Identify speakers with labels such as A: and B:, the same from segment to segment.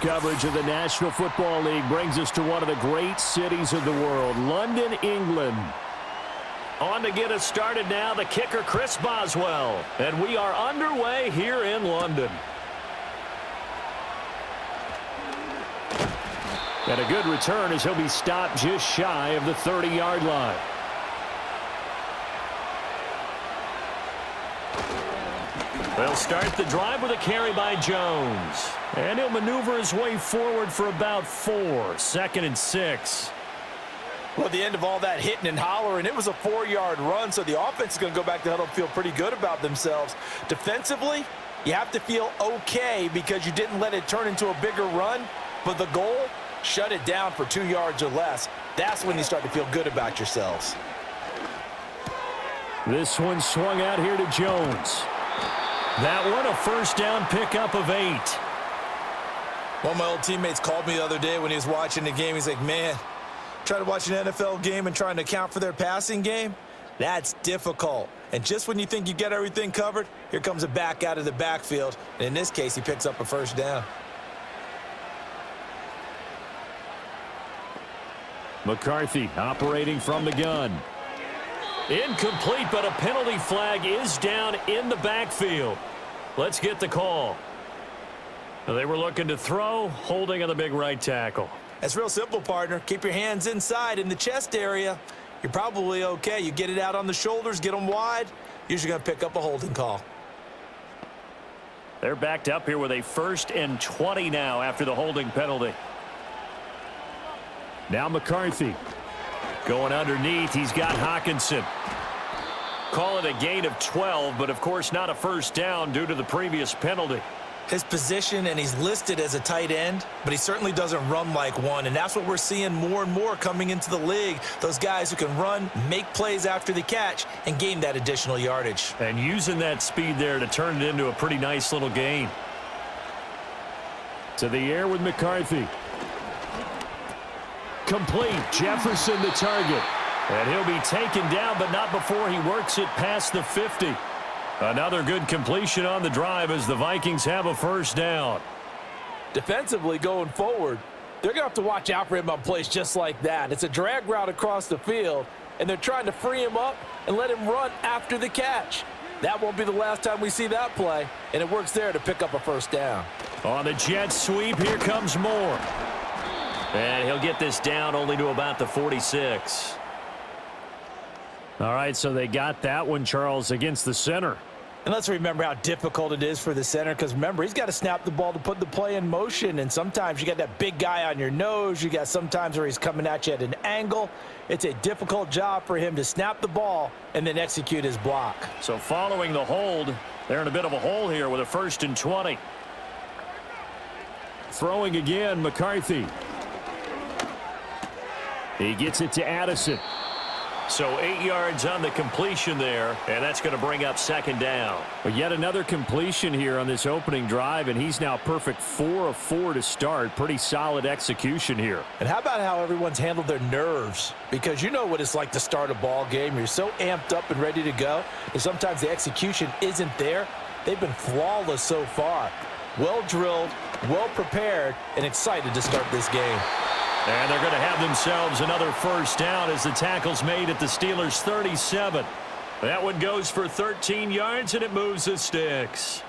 A: Coverage of the National Football League brings us to one of the great cities of the world, London, England. On to get us started now, the kicker, Chris Boswell. And we are underway here in London. And a good return as he'll be stopped just shy of the 30-yard line. They'll start the drive with a carry by Jones. And he'll maneuver his way forward for about 4. 2nd and 6.
B: Well, at the end of all that hitting and hollering, it was a 4-yard run, so the offense is going to go back to huddle and feel pretty good about themselves. Defensively, you have to feel okay because you didn't let it turn into a bigger run, but the goal, shut it down for 2 yards or less. That's when you start to feel good about yourselves.
A: This one swung out here to Jones. That one a first down pickup of 8.
B: One of my old teammates called me the other day when he was watching the game. He's like, man, trying to watch an NFL game and trying to account for their passing game, that's difficult. And just when you think you get everything covered, here comes a back out of the backfield. And in this case, he picks up a first down.
A: McCarthy operating from the gun. Incomplete, but a penalty flag is down in the backfield. Let's get the call. They were looking to throw, holding on the big right tackle.
B: That's real simple, partner. Keep your hands inside in the chest area. You're probably okay. You get it out on the shoulders, get them wide. Usually going to pick up a holding call.
A: They're backed up here with a 1st and 20 now after the holding penalty. Now McCarthy going underneath. He's got Hawkinson. Call it a gain of 12, but of course not a first down due to the previous penalty.
B: His position, and he's listed as a tight end, but he certainly doesn't run like one, and that's what we're seeing more and more coming into the league. Those guys who can run, make plays after the catch, and gain that additional yardage.
A: And using that speed there to turn it into a pretty nice little gain. To the air with McCarthy. Complete. Jefferson the target. And he'll be taken down, but not before he works it past the 50. Another good completion on the drive as the Vikings have a first down.
C: Defensively going forward, they're going to have to watch out for him on plays just like that. It's a drag route across the field, and they're trying to free him up and let him run after the catch. That won't be the last time we see that play, and it works there to pick up a first down.
A: On the jet sweep, here comes Moore. And he'll get this down only to about the 46. All right, so they got that one, Charles, against the center.
B: And let's remember how difficult it is for the center, because remember, he's got to snap the ball to put the play in motion, and sometimes you got that big guy on your nose. You got sometimes where he's coming at you at an angle. It's a difficult job for him to snap the ball and then execute his block.
A: So following the hold, they're in a bit of a hole here with a 1st and 20. Throwing again, McCarthy. He gets it to Addison. So 8 yards on the completion there, and that's going to bring up 2nd down. But yet another completion here on this opening drive, and he's now perfect 4 of 4 to start. Pretty solid execution here.
B: And how about how everyone's handled their nerves? Because you know what it's like to start a ball game. You're so amped up and ready to go, and sometimes the execution isn't there. They've been flawless so far. Well drilled, well prepared, and excited to start this game.
A: And they're going to have themselves another first down as the tackle's made at the Steelers' 37. That one goes for 13 yards, and it moves the sticks.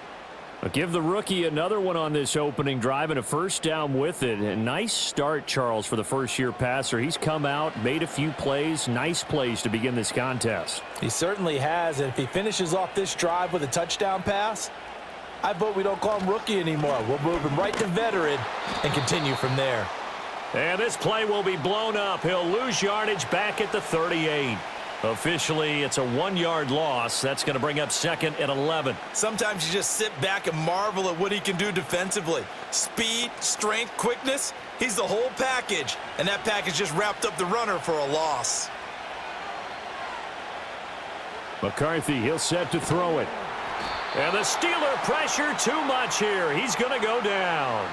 A: But give the rookie another one on this opening drive and a first down with it. A nice start, Charles, for the first-year passer. He's come out, made a few plays, nice plays to begin this contest.
B: He certainly has, and if he finishes off this drive with a touchdown pass, I vote we don't call him rookie anymore. We'll move him right to veteran and continue from there.
A: And this play will be blown up. He'll lose yardage back at the 38. Officially, it's a 1-yard loss. That's going to bring up 2nd and 11.
B: Sometimes you just sit back and marvel at what he can do defensively. Speed, strength, quickness, he's the whole package. And that package just wrapped up the runner for a loss.
A: McCarthy, he'll set to throw it. And the Steeler pressure too much here. He's going to go down.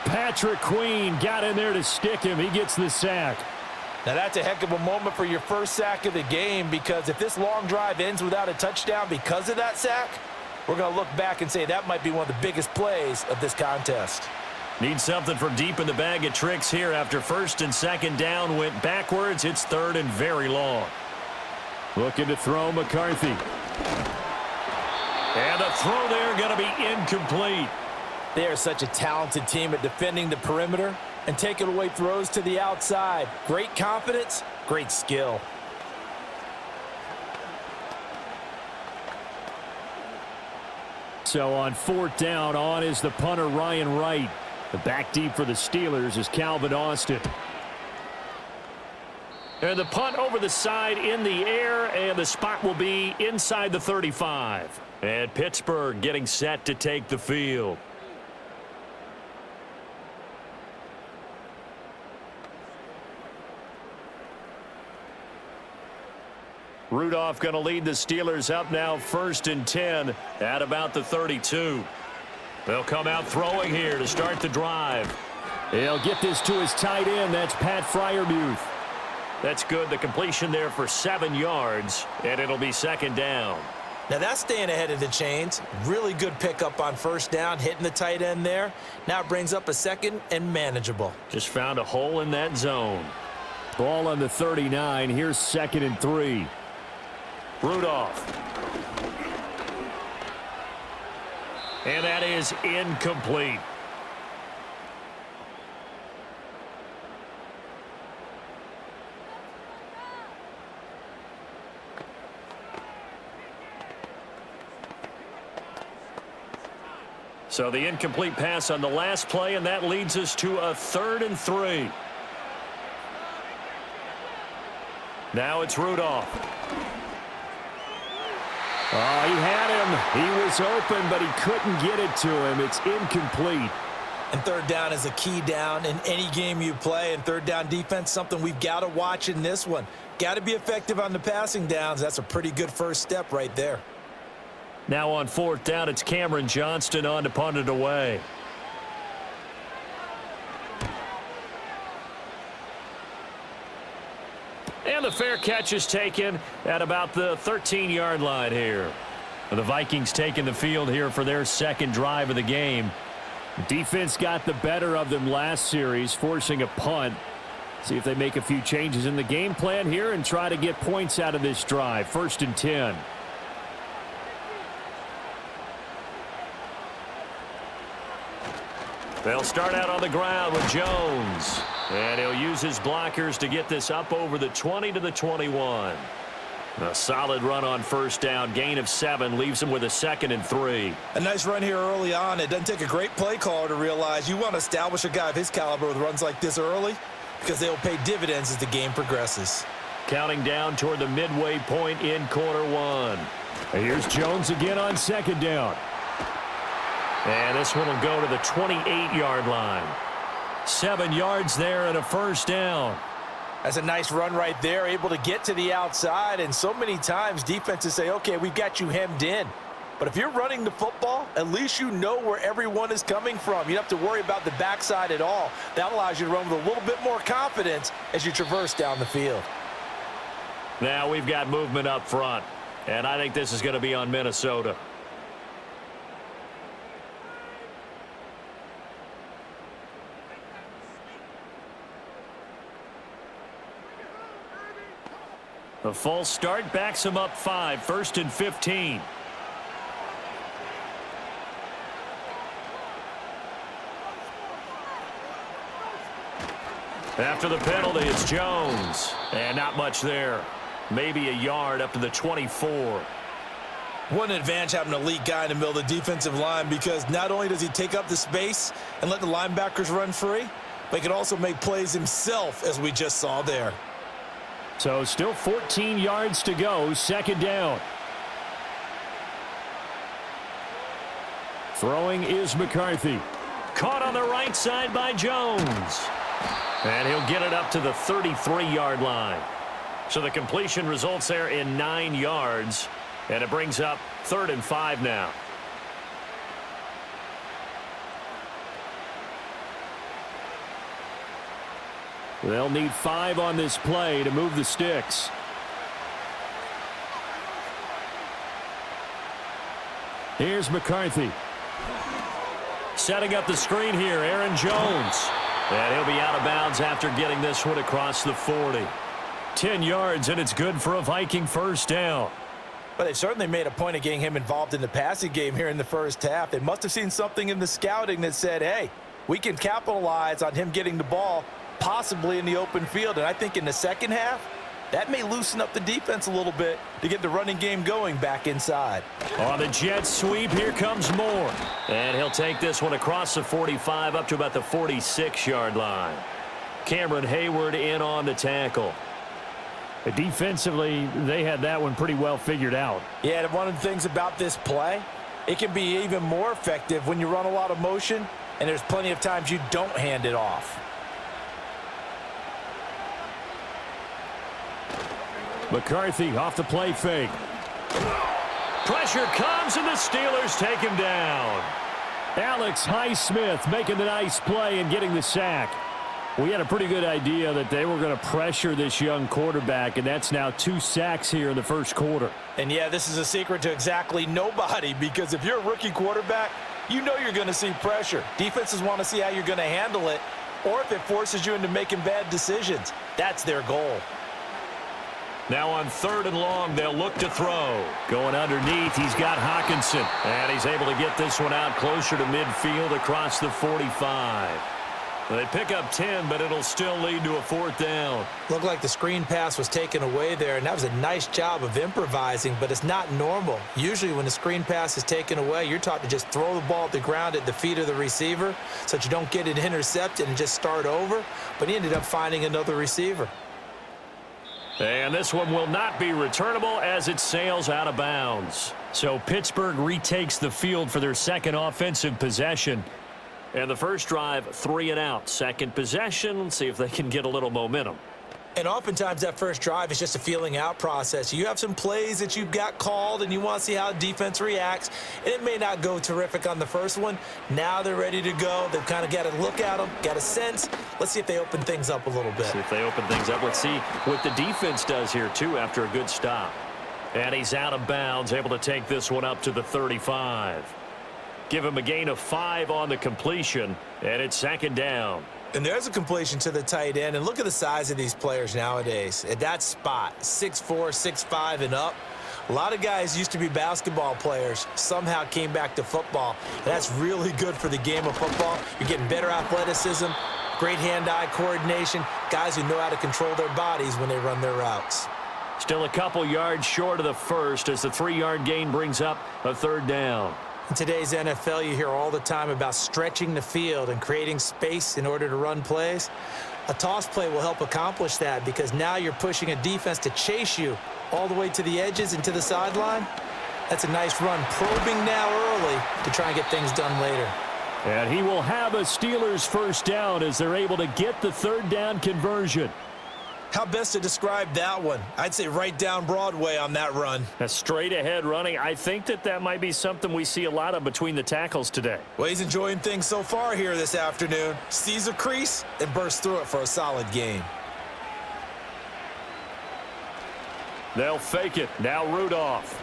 A: Patrick Queen got in there to stick him. He gets the sack.
B: Now that's a heck of a moment for your first sack of the game, because if this long drive ends without a touchdown because of that sack, we're going to look back and say that might be one of the biggest plays of this contest.
A: Need something from deep in the bag of tricks here after first and second down went backwards. It's third and very long. Looking to throw McCarthy. And the throw there going to be incomplete.
C: They are such a talented team at defending the perimeter and taking away throws to the outside. Great confidence, great skill.
A: So on fourth down, on is the punter Ryan Wright. The back deep for the Steelers is Calvin Austin. And the punt over the side in the air, and the spot will be inside the 35. And Pittsburgh getting set to take the field. Rudolph going to lead the Steelers up now first and 10 at about the 32. They'll come out throwing here to start the drive. He'll get this to his tight end. That's Pat Freiermuth. That's good. The completion there for 7 yards, and it'll be second down.
B: Now that's staying ahead of the chains. Really good pickup on first down, hitting the tight end there. Now it brings up a second and manageable.
A: Just found a hole in that zone. Ball on the 39. Here's second and 3. Rudolph. And that is incomplete. So the incomplete pass on the last play, and that leads us to a 3rd and 3. Now it's Rudolph. Oh, he had him. He was open, but he couldn't get it to him. It's incomplete.
B: And third down is a key down in any game you play. And third down defense, something we've got to watch in this one. Got to be effective on the passing downs. That's a pretty good first step right there.
A: Now on fourth down, it's Cameron Johnston on to punt it away. And the fair catch is taken at about the 13-yard line here. The Vikings taking the field here for their second drive of the game. Defense got the better of them last series, forcing a punt. See if they make a few changes in the game plan here and try to get points out of this drive. First and 10. They'll start out on the ground with Jones. And he'll use his blockers to get this up over the 20 to the 21. A solid run on first down. Gain of 7 leaves him with a 2nd and 3.
B: A nice run here early on. It doesn't take a great play caller to realize you want to establish a guy of his caliber with runs like this early because they will pay dividends as the game progresses.
A: Counting down toward the midway point in quarter 1. And here's Jones again on second down. And this one will go to the 28-yard line. 7 yards there and a first down.
B: That's a nice run right there, able to get to the outside. And so many times defenses say, okay, we've got you hemmed in. But if you're running the football, at least you know where everyone is coming from. You don't have to worry about the backside at all. That allows you to run with a little bit more confidence as you traverse down the field.
A: Now we've got movement up front. And I think this is going to be on Minnesota. A false start backs him up 5. First and 15. After the penalty, it's Jones. And not much there. Maybe a yard up to the 24.
B: What an advantage having an elite guy in the middle of the defensive line, because not only does he take up the space and let the linebackers run free, but he can also make plays himself, as we just saw there.
A: So still 14 yards to go. Second down. Throwing is McCarthy. Caught on the right side by Jones. And he'll get it up to the 33-yard line. So the completion results there in 9 yards. And it brings up 3rd and 5 now. They'll need 5 on this play to move the sticks. Here's McCarthy. Setting up the screen here, Aaron Jones. And he'll be out of bounds after getting this one across the 40. 10 yards, and it's good for a Viking first down.
B: But they certainly made a point of getting him involved in the passing game here in the first half. They must have seen something in the scouting that said, hey, we can capitalize on him getting the ball possibly in the open field. And I think in the second half, that may loosen up the defense a little bit to get the running game going back inside.
A: On the jet sweep, here comes Moore. And he'll take this one across the 45 up to about the 46-yard line. Cameron Hayward in on the tackle.
D: Defensively, they had that one pretty well figured out.
B: Yeah, and one of the things about this play, it can be even more effective when you run a lot of motion, and there's plenty of times you don't hand it off.
A: McCarthy off the play fake. Pressure comes, and the Steelers take him down.
D: Alex Highsmith making the nice play and getting the sack. We had a pretty good idea that they were going to pressure this young quarterback, and that's now 2 sacks here in the first quarter.
B: And, yeah, this is a secret to exactly nobody, because if you're a rookie quarterback, you know you're going to see pressure. Defenses want to see how you're going to handle it, or if it forces you into making bad decisions. That's their goal.
A: Now on 3rd and long, they'll look to throw. Going underneath, he's got Hawkinson. And he's able to get this one out closer to midfield across the 45. They pick up 10, but it'll still lead to a 4th down.
C: Looked like the screen pass was taken away there, and that was a nice job of improvising, but it's not normal. Usually when the screen pass is taken away, you're taught to just throw the ball at the ground at the feet of the receiver so that you don't get it intercepted and just start over, but he ended up finding another receiver.
A: And this one will not be returnable as it sails out of bounds.
D: So Pittsburgh retakes the field for their second offensive possession.
A: And the first drive, 3 and out. Second possession, let's see if they can get a little momentum.
C: And oftentimes that first drive is just a feeling out process. You have some plays that you've got called and you want to see how defense reacts. And it may not go terrific on the first one. Now they're ready to go. They've kind of got to look at them, got a sense. Let's see if they open things up a little bit.
A: See if they open things up. Let's see what the defense does here, too, after a good stop. And he's out of bounds, able to take this one up to the 35. Give him a gain of 5 on the completion, and it's 2nd down.
C: And there's a completion to the tight end. And look at the size of these players nowadays. At that spot, 6'4", 6'5", and up. A lot of guys used to be basketball players, somehow came back to football. And that's really good for the game of football. You're getting better athleticism, great hand-eye coordination, guys who know how to control their bodies when they run their routes.
A: Still a couple yards short of the first as the 3-yard gain brings up a 3rd down.
C: In today's NFL, you hear all the time about stretching the field and creating space in order to run plays. A toss play will help accomplish that because now you're pushing a defense to chase you all the way to the edges and to the sideline. That's a nice run, probing now early to try and get things done later.
D: And he will have a Steelers first down as they're able to get the 3rd down conversion.
B: How best to describe that one? I'd say right down Broadway on that run.
A: A straight ahead running. I think that might be something we see a lot of between the tackles today.
B: Well, he's enjoying things so far here this afternoon. Sees a crease and bursts through it for a solid gain.
A: They'll fake it. Now Rudolph.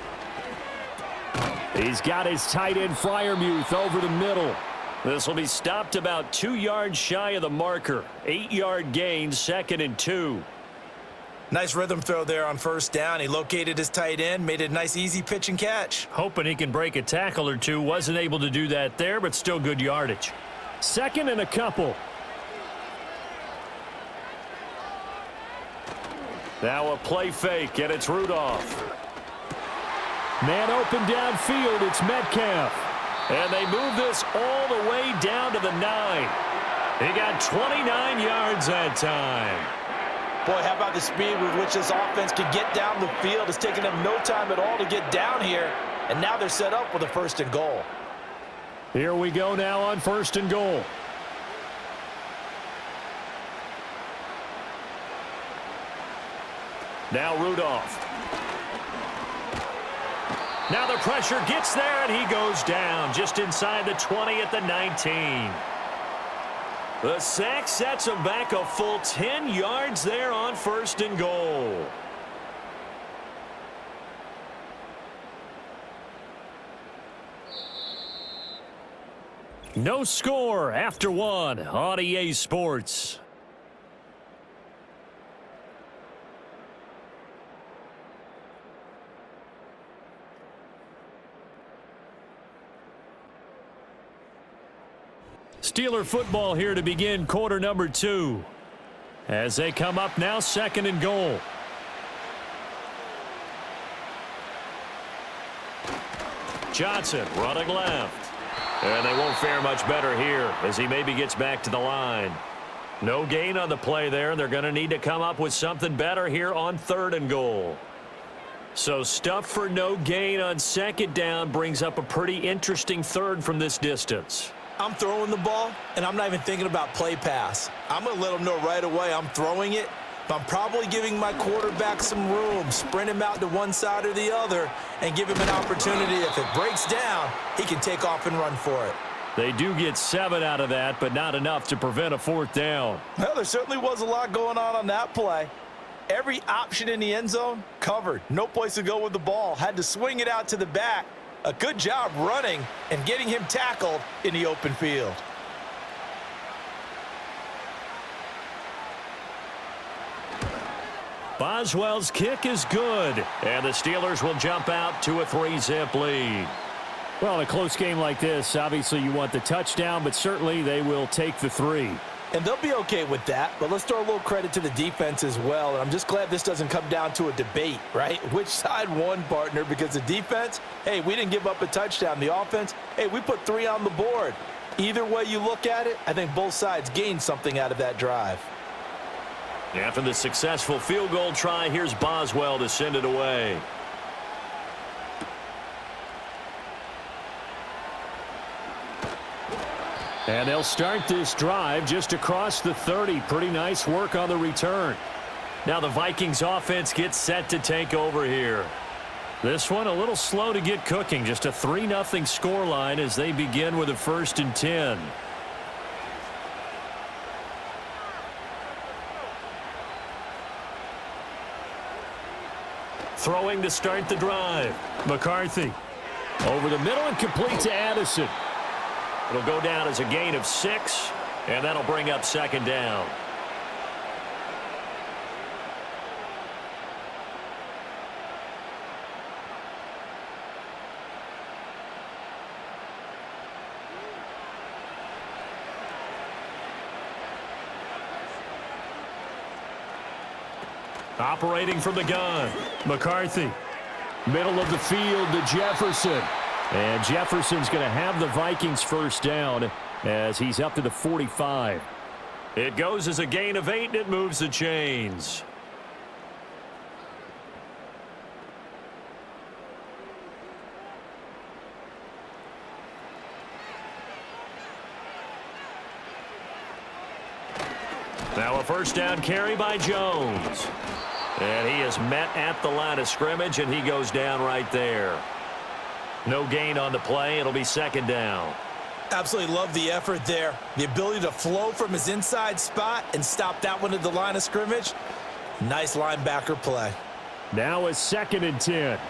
D: He's got his tight end Freiermuth over the middle.
A: This will be stopped about 2 yards shy of the marker. 8-yard gain, 2nd and 2.
B: Nice rhythm throw there on 1st down. He located his tight end, made it a nice easy pitch and catch.
A: Hoping he can break a tackle or two. Wasn't able to do that there, but still good yardage.
D: 2nd and a couple.
A: Now a play fake, and it's Rudolph.
D: Man open downfield, it's Metcalf.
A: And they move this all the way down to the 9. He got 29 yards that time.
B: Boy, how about the speed with which this offense can get down the field? It's taken them no time at all to get down here, and now they're set up with a 1st and goal.
D: Here we go now on 1st and goal.
A: Now Rudolph. Now the pressure gets there, and he goes down just inside the 20 at the 19. The sack sets him back a full 10 yards there on 1st and goal. No score after one on EA Sports. Steeler football here to begin quarter number 2. As they come up now, 2nd and goal. Johnson running left. And they won't fare much better here as he maybe gets back to the line. No gain on the play there. They're going to need to come up with something better here on 3rd and goal. So stuff for no gain on 2nd down brings up a pretty interesting 3rd from this distance.
B: I'm throwing the ball, and I'm not even thinking about play pass. I'm going to let them know right away I'm throwing it, but I'm probably giving my quarterback some room, sprint him out to one side or the other, and give him an opportunity. If it breaks down, he can take off and run for it.
A: They do get 7 out of that, but not enough to prevent a 4th down.
B: Well, there certainly was a lot going on that play. Every option in the end zone covered. No place to go with the ball. Had to swing it out to the back. A good job running and getting him tackled in the open field.
A: Boswell's kick is good, and the Steelers will jump out to a 3-zip lead.
D: Well, in a close game like this, obviously you want the touchdown, but certainly they will take the 3.
B: And they'll be okay with that, but let's throw a little credit to the defense as well. And I'm just glad this doesn't come down to a debate, right? Which side won, partner? Because the defense, hey, we didn't give up a touchdown. The offense, hey, we put 3 on the board. Either way you look at it, I think both sides gained something out of that drive.
A: After the successful field goal try, here's Boswell to send it away.
D: And they'll start this drive just across the 30. Pretty nice work on the return.
A: Now the Vikings offense gets set to take over here. This one a little slow to get cooking. Just a 3-0 scoreline as they begin with a 1st and 10. Throwing to start the drive. McCarthy over the middle and complete to Addison. It'll go down as a gain of 6, and that'll bring up 2nd down. Operating from the gun, McCarthy. Middle of the field to Jefferson. And Jefferson's going to have the Vikings 1st down as he's up to the 45. It goes as a gain of 8, and it moves the chains. Now a 1st down carry by Jones. And he is met at the line of scrimmage, and he goes down right there. No gain on the play. It'll be 2nd down.
B: Absolutely love the effort there. The ability to flow from his inside spot and stop that one at the line of scrimmage. Nice linebacker play.
D: Now a 2nd and 10.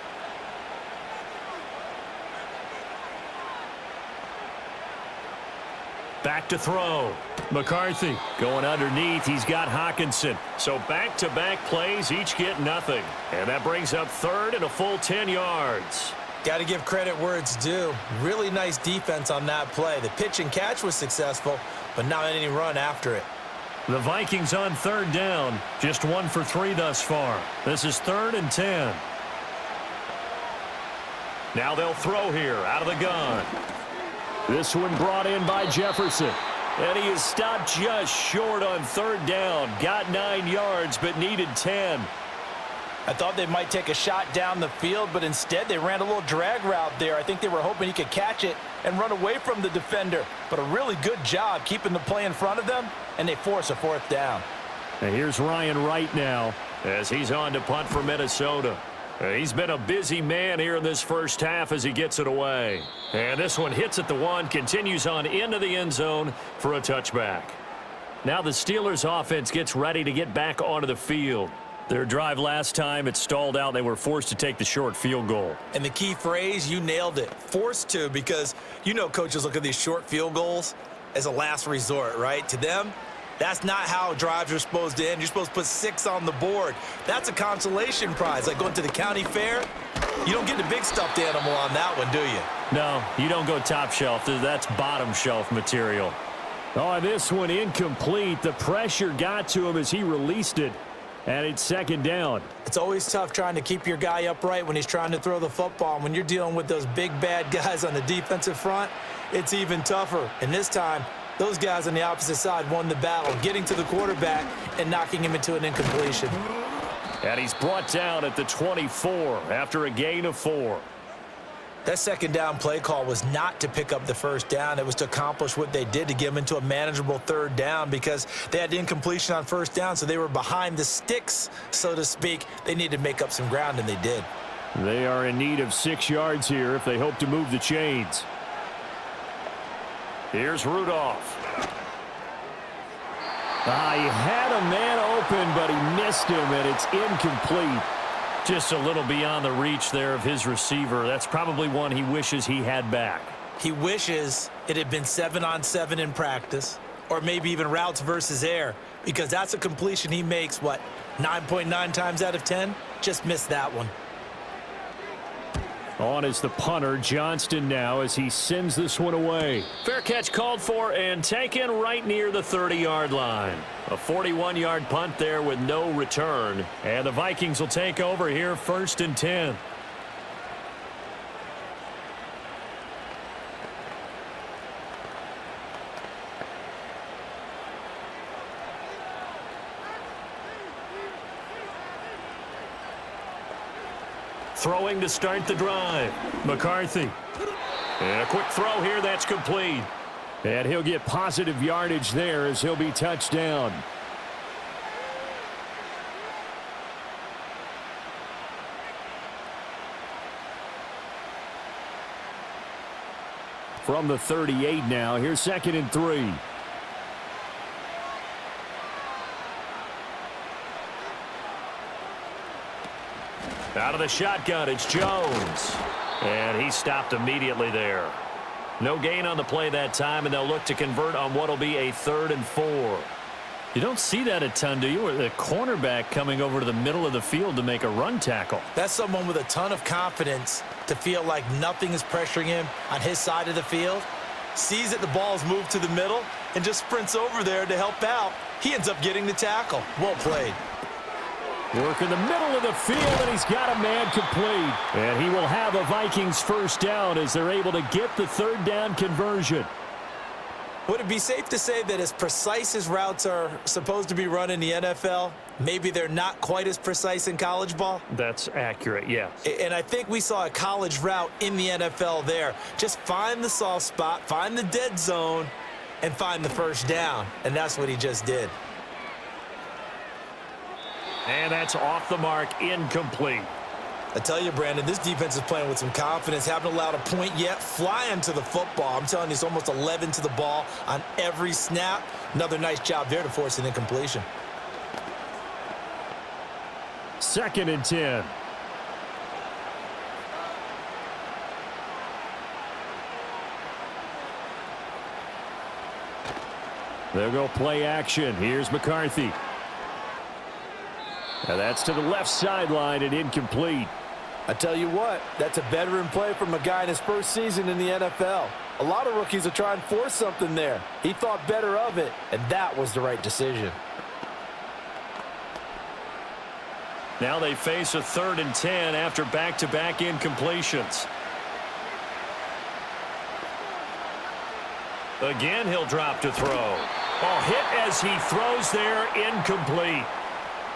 A: Back to throw. McCarthy going underneath. He's got Hawkinson. So back-to-back plays, each get nothing. And that brings up 3rd and a full 10 yards.
B: Got to give credit where it's due. Really nice defense on that play. The pitch and catch was successful, but not any run after it.
A: The Vikings on 3rd down. Just 1 for 3 thus far. This is 3rd and 10. Now they'll throw here out of the gun.
D: This one brought in by Jefferson.
A: And he is stopped just short on 3rd down. Got 9 yards, but needed 10.
B: I thought they might take a shot down the field, but instead they ran a little drag route there. I think they were hoping he could catch it and run away from the defender. But a really good job keeping the play in front of them, and they force a 4th down.
D: And here's Ryan Wright now
A: as he's on to punt for Minnesota. He's been a busy man here in this 1st half as he gets it away. And this one hits at the 1, continues on into the end zone for a touchback. Now the Steelers offense gets ready to get back onto the field. Their drive last time, it stalled out. They were forced to take the short field goal.
B: And the key phrase, you nailed it, forced to, because you know coaches look at these short field goals as a last resort, right? To them, that's not how drives are supposed to end. You're supposed to put 6 on the board. That's a consolation prize. Like going to the county fair, you don't get the big stuffed animal on that one, do you?
A: No, you don't go top shelf. That's bottom shelf material.
D: Oh, this one incomplete. The pressure got to him as he released it. And it's second down.
C: It's always tough trying to keep your guy upright when he's trying to throw the football. And when you're dealing with those big, bad guys on the defensive front, it's even tougher. And this time, those guys on the opposite side won the battle, getting to the quarterback and knocking him into an incompletion.
A: And he's brought down at the 24 after a gain of 4.
B: That second down play call was not to pick up the first down. It was to accomplish what they did, to get them into a manageable third down, because they had the incompletion on first down, so they were behind the sticks, so to speak. They needed to make up some ground, and they did.
D: They are in need of 6 yards here if they hope to move the chains.
A: Here's Rudolph.
D: He had a man open, but he missed him, and it's incomplete.
A: Just a little beyond the reach there of his receiver. That's probably one he wishes he had back.
B: He wishes it had been 7-on-7 in practice, or maybe even routes versus air, because that's a completion he makes, 9.9 times out of 10? Just missed that one.
D: On is the punter, Johnston, now, as he sends this one away.
A: Fair catch called for and taken right near the 30-yard line. A 41-yard punt there with no return. And the Vikings will take over here, 1st and 10. Throwing to start the drive. McCarthy. And a quick throw here, that's complete.
D: And he'll get positive yardage there as he'll be touched down. From the 38 now, here's 2nd and 3.
A: Out of the shotgun, it's Jones. And he stopped immediately there. No gain on the play that time, and they'll look to convert on what will be a 3rd and 4. You don't see that a ton, do you? Or the cornerback coming over to the middle of the field to make a run tackle.
B: That's someone with a ton of confidence to feel like nothing is pressuring him on his side of the field. Sees that the ball's moved to the middle and just sprints over there to help out. He ends up getting the tackle. Well played.
D: Work in the middle of the field, and he's got a man complete. And he will have a Vikings first down as they're able to get the 3rd down conversion.
B: Would it be safe to say that as precise as routes are supposed to be run in the NFL, maybe they're not quite as precise in college ball?
A: That's accurate, yes.
B: And I think we saw a college route in the NFL there. Just find the soft spot, find the dead zone, and find the first down. And that's what he just did.
A: And that's off the mark, incomplete.
B: I tell you, Brandon, this defense is playing with some confidence. Haven't allowed a point yet. Flying to the football. I'm telling you, it's almost 11 to the ball on every snap. Another nice job there to force an incompletion.
D: 2nd and 10. They'll go play action. Here's McCarthy. Now that's to the left sideline and incomplete.
C: I tell you what, that's a veteran play from a guy in his first season in the NFL. A lot of rookies are trying to force something there. He thought better of it, and that was the right decision.
A: Now they face a 3rd and 10 after back-to-back incompletions. Again, he'll drop to throw. Hit as he throws there, incomplete.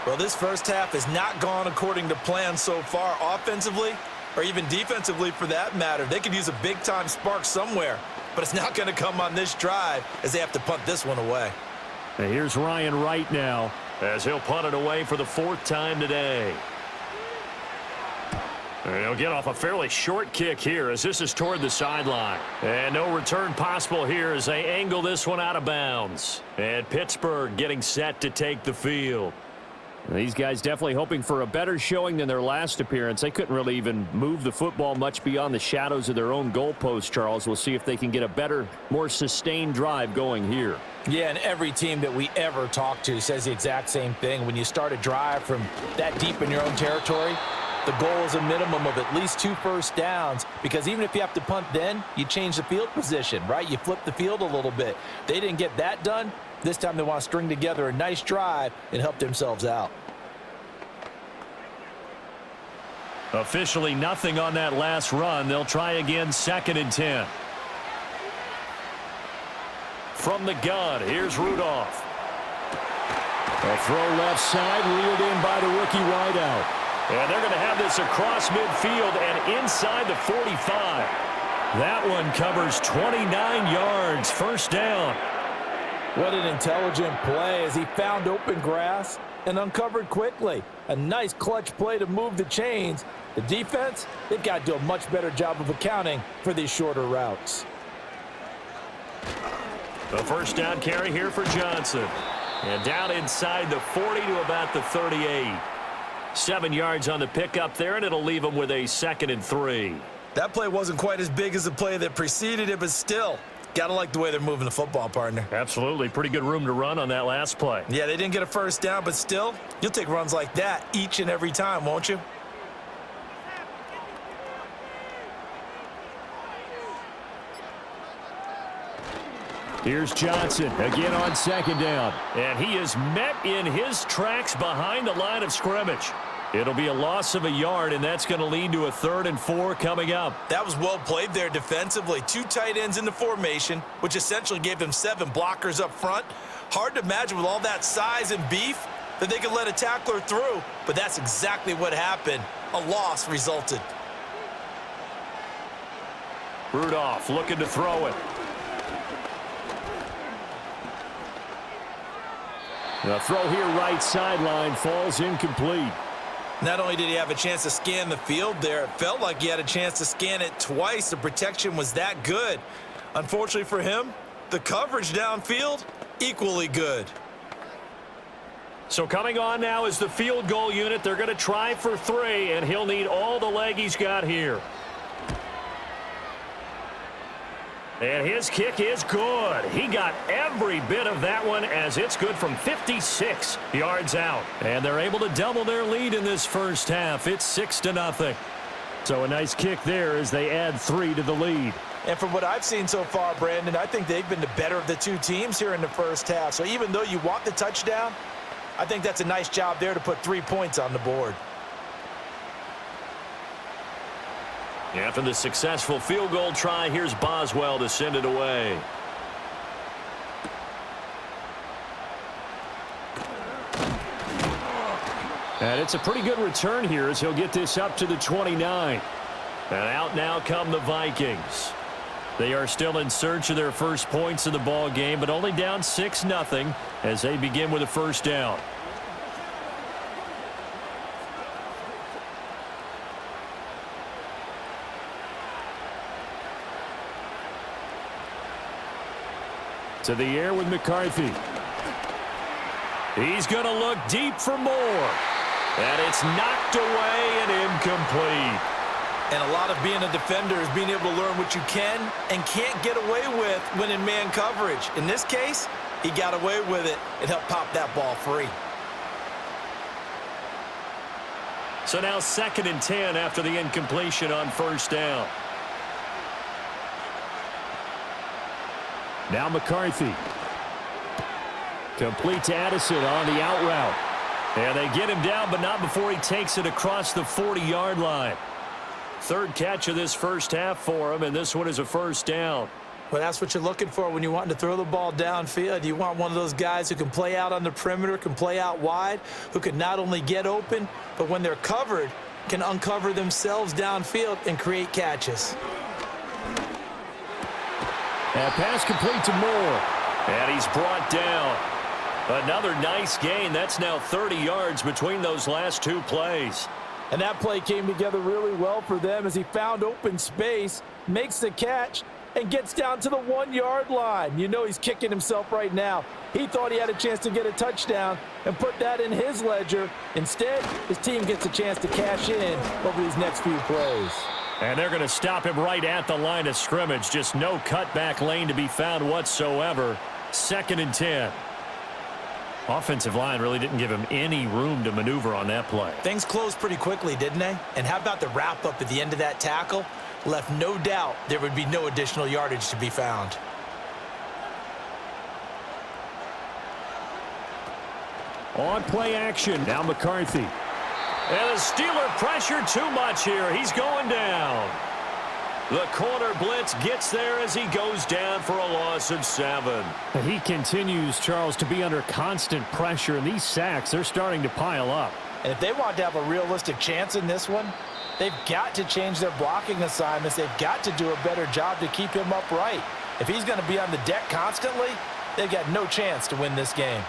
B: Well, this first half has not gone according to plan so far offensively, or even defensively for that matter. They could use a big-time spark somewhere, but it's not going to come on this drive as they have to punt this one away.
D: And here's Ryan Wright now,
A: as he'll punt it away for the 4th time today. And he'll get off a fairly short kick here as this is toward the sideline. And no return possible here as they angle this one out of bounds. And Pittsburgh getting set to take the field.
D: These guys definitely hoping for a better showing than their last appearance. They couldn't really even move the football much beyond the shadows of their own goalpost, Charles. We'll see if they can get a better, more sustained drive going here.
C: Yeah, and every team that we ever talk to says the exact same thing. When you start a drive from that deep in your own territory, the goal is a minimum of at least 2 first downs, because even if you have to punt then, you change the field position, right? You flip the field a little bit. They didn't get that done. This time they want to string together a nice drive and help themselves out.
A: Officially nothing on that last run. They'll try again, 2nd and 10. From the gun, here's Rudolph.
D: A throw left side, reeled in by the rookie wideout.
A: And they're going to have this across midfield and inside the 45. That one covers 29 yards, 1st down.
C: What an intelligent play as he found open grass and uncovered quickly. A nice clutch play to move the chains. The defense, they've got to do a much better job of accounting for these shorter routes.
A: The 1st down carry here for Johnson. And down inside the 40 to about the 38. 7 yards on the pickup there, and it'll leave them with a 2nd and 3.
B: That play wasn't quite as big as the play that preceded it, but still, got to like the way they're moving the football, partner.
A: Absolutely. Pretty good room to run on that last play.
B: Yeah, they didn't get a 1st down, but still, you'll take runs like that each and every time, won't you?
D: Here's Johnson again on 2nd down.
A: And he is met in his tracks behind the line of scrimmage. It'll be a loss of a yard, and that's going to lead to a 3rd and 4 coming up.
B: That was well played there defensively. 2 tight ends in the formation, which essentially gave them 7 blockers up front. Hard to imagine with all that size and beef that they could let a tackler through, but that's exactly what happened. A loss resulted.
A: Rudolph looking to throw it.
D: The throw here right sideline falls incomplete.
B: Not only did he have a chance to scan the field there, it felt like he had a chance to scan it twice. The protection was that good. Unfortunately for him, the coverage downfield, equally good.
A: So coming on now is the field goal unit. They're going to try for 3, and he'll need all the leg he's got here. And his kick is good. He got every bit of that one, as it's good from 56 yards out. And they're able to double their lead in this 1st half. It's 6-0.
D: So a nice kick there as they add 3 to the lead.
B: And from what I've seen so far, Brandon, I think they've been the better of the 2 teams here in the 1st half. So even though you want the touchdown, I think that's a nice job there to put 3 points on the board.
A: After the successful field goal try, here's Boswell to send it away.
D: And it's a pretty good return here as he'll get this up to the 29.
A: And out now come the Vikings. They are still in search of their first points of the ball game, but only down 6-0 as they begin with a 1st down.
D: To the air with McCarthy.
A: He's going to look deep for more. And it's knocked away and incomplete.
B: And a lot of being a defender is being able to learn what you can and can't get away with when in man coverage. In this case, he got away with it and helped pop that ball free.
A: So now 2nd and 10 after the incompletion on 1st down.
D: Now McCarthy. Complete to Addison on the out route.
A: And they get him down, but not before he takes it across the 40-yard line. 3rd catch of this 1st half for him, and this one is a 1st down.
B: Well, that's what you're looking for when you want to throw the ball downfield. You want one of those guys who can play out on the perimeter, can play out wide, who can not only get open, but when they're covered, can uncover themselves downfield and create catches.
D: And pass complete to Moore.
A: And he's brought down. Another nice gain. That's now 30 yards between those last 2 plays.
C: And that play came together really well for them as he found open space, makes the catch, and gets down to the 1-yard line. You know he's kicking himself right now. He thought he had a chance to get a touchdown and put that in his ledger. Instead, his team gets a chance to cash in over these next few plays.
A: And they're going to stop him right at the line of scrimmage. Just no cutback lane to be found whatsoever. 2nd and 10. Offensive line really didn't give him any room to maneuver on that play.
B: Things closed pretty quickly, didn't they? And how about the wrap-up at the end of that tackle? Left no doubt there would be no additional yardage to be found.
D: On play action, now McCarthy.
A: And the Steeler pressure too much here. He's going down. The corner blitz gets there as he goes down for a loss of 7.
D: He continues, Charles, to be under constant pressure, and these sacks, they're starting to pile up.
C: And if they want to have a realistic chance in this one, they've got to change their blocking assignments. They've got to do a better job to keep him upright. If he's going to be on the deck constantly, they've got no chance to win this game.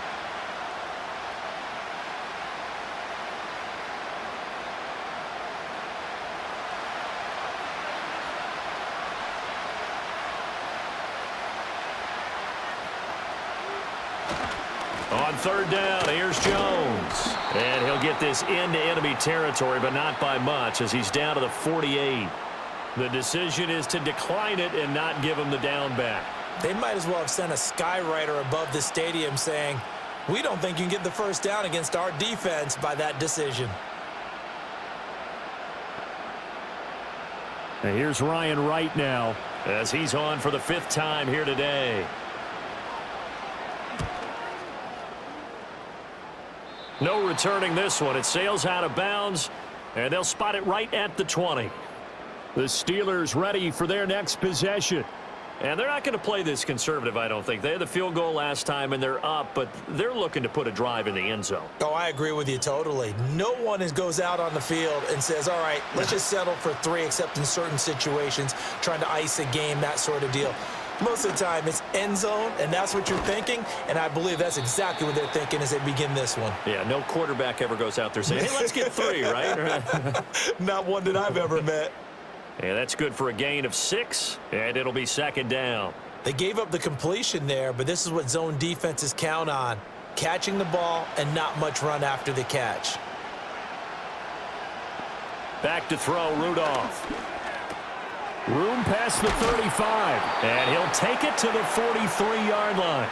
A: On 3rd down, here's Jones. And he'll get this into enemy territory, but not by much as he's down to the 48. The decision is to decline it and not give him the down back.
B: They might as well have sent a skywriter above the stadium saying, we don't think you can get the first down against our defense by that decision.
D: And here's Ryan Wright now.
A: As he's on for the 5th time here today. No returning this one. It sails out of bounds, and they'll spot it right at the 20.
D: The Steelers ready for their next possession.
A: And they're not going to play this conservative, I don't think. They had the field goal last time, and they're up, but they're looking to put a drive in the end zone.
B: Oh, I agree with you totally. No one goes out on the field and says, all right, let's just settle for 3, except in certain situations, trying to ice a game, that sort of deal. Most of the time, it's end zone, and that's what you're thinking, and I believe that's exactly what they're thinking as they begin this one.
A: Yeah, no quarterback ever goes out there saying, hey, let's get 3, right?
B: Not one that I've ever met.
A: Yeah, that's good for a gain of 6, and it'll be 2nd down.
B: They gave up the completion there, but this is what zone defenses count on, catching the ball and not much run after the catch.
A: Back to throw, Rudolph.
D: Room past the 35.
A: And he'll take it to the 43-yard line.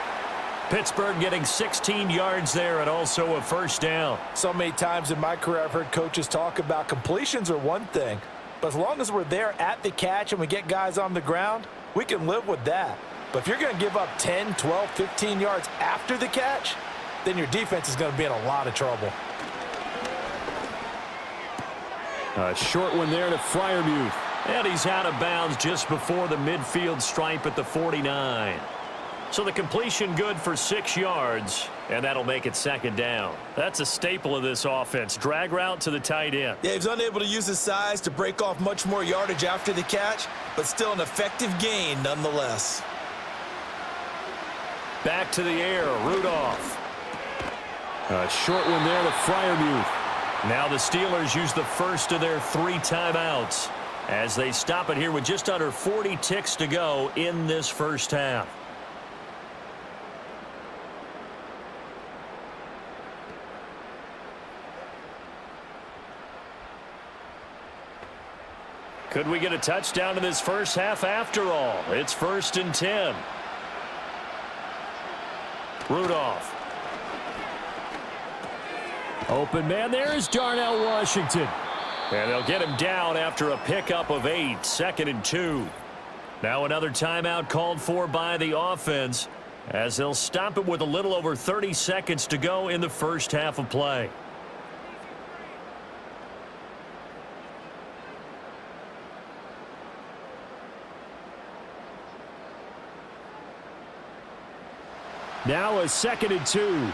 A: Pittsburgh getting 16 yards there and also a 1st down.
C: So many times in my career I've heard coaches talk about completions are one thing, but as long as we're there at the catch and we get guys on the ground, we can live with that. But if you're going to give up 10, 12, 15 yards after the catch, then your defense is going to be in a lot of trouble.
D: A short one there to Freiermuth.
A: And he's out of bounds just before the midfield stripe at the 49. So the completion good for 6 yards, and that'll make it 2nd down. That's a staple of this offense. Drag route to the tight end.
B: Yeah, he's unable to use his size to break off much more yardage after the catch, but still an effective gain nonetheless.
A: Back to the air, Rudolph.
D: A short one there to Freiermuth.
A: Now the Steelers use the first of their 3 timeouts as they stop it here with just under 40 ticks to go in this 1st half. Could we get a touchdown in this 1st half after all? It's 1st and 10. Rudolph.
D: Open man there is Darnell Washington.
A: And they'll get him down after a pickup of 8, 2nd and 2. Now another timeout called for by the offense as they'll stop it with a little over 30 seconds to go in the 1st half of play.
D: Now a 2nd and 2.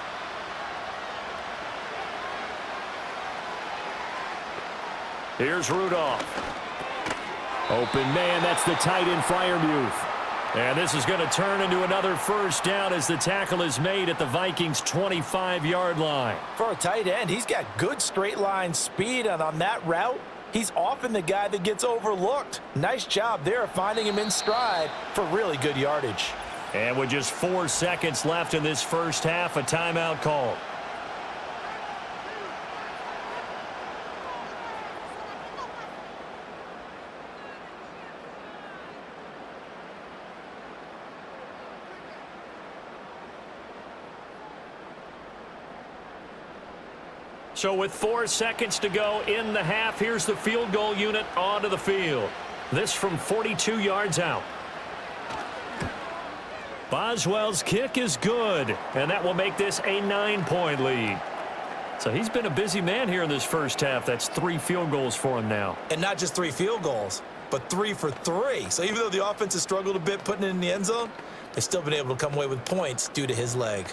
A: Here's Rudolph.
D: Open man, that's the tight end Freiermuth.
A: And this is going to turn into another 1st down as the tackle is made at the Vikings' 25-yard line.
C: For a tight end, he's got good straight line speed, and on that route,
B: He's often the guy that gets overlooked. Nice job there finding him in stride for really good yardage.
A: And with just 4 seconds left in this first half, a timeout call. So with 4 seconds to go in the half, here's the field goal unit onto the field. This from 42 yards out. Boswell's kick is good, and that will make this a 9-point lead. So he's been a busy man here in this first half. That's 3 field goals for him now.
B: And not just 3 field goals, but 3 for 3. So even though the offense has struggled a bit putting it in the end zone, they've still been able to come away with points due to his leg.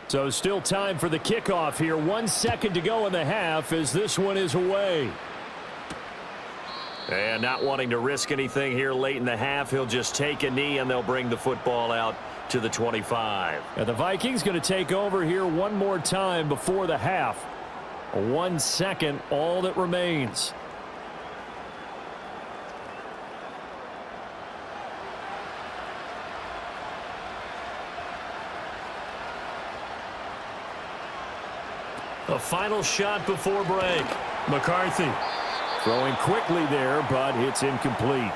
D: So still time for the kickoff here. 1 second to go in the half as this one is away.
A: And not wanting to risk anything here late in the half, he'll just take a knee and they'll bring the football out to the 25.
D: And the Vikings going to take over here one more time before the half. 1 second, all that remains.
A: A final shot before break. McCarthy
D: Throwing quickly there, but it's incomplete.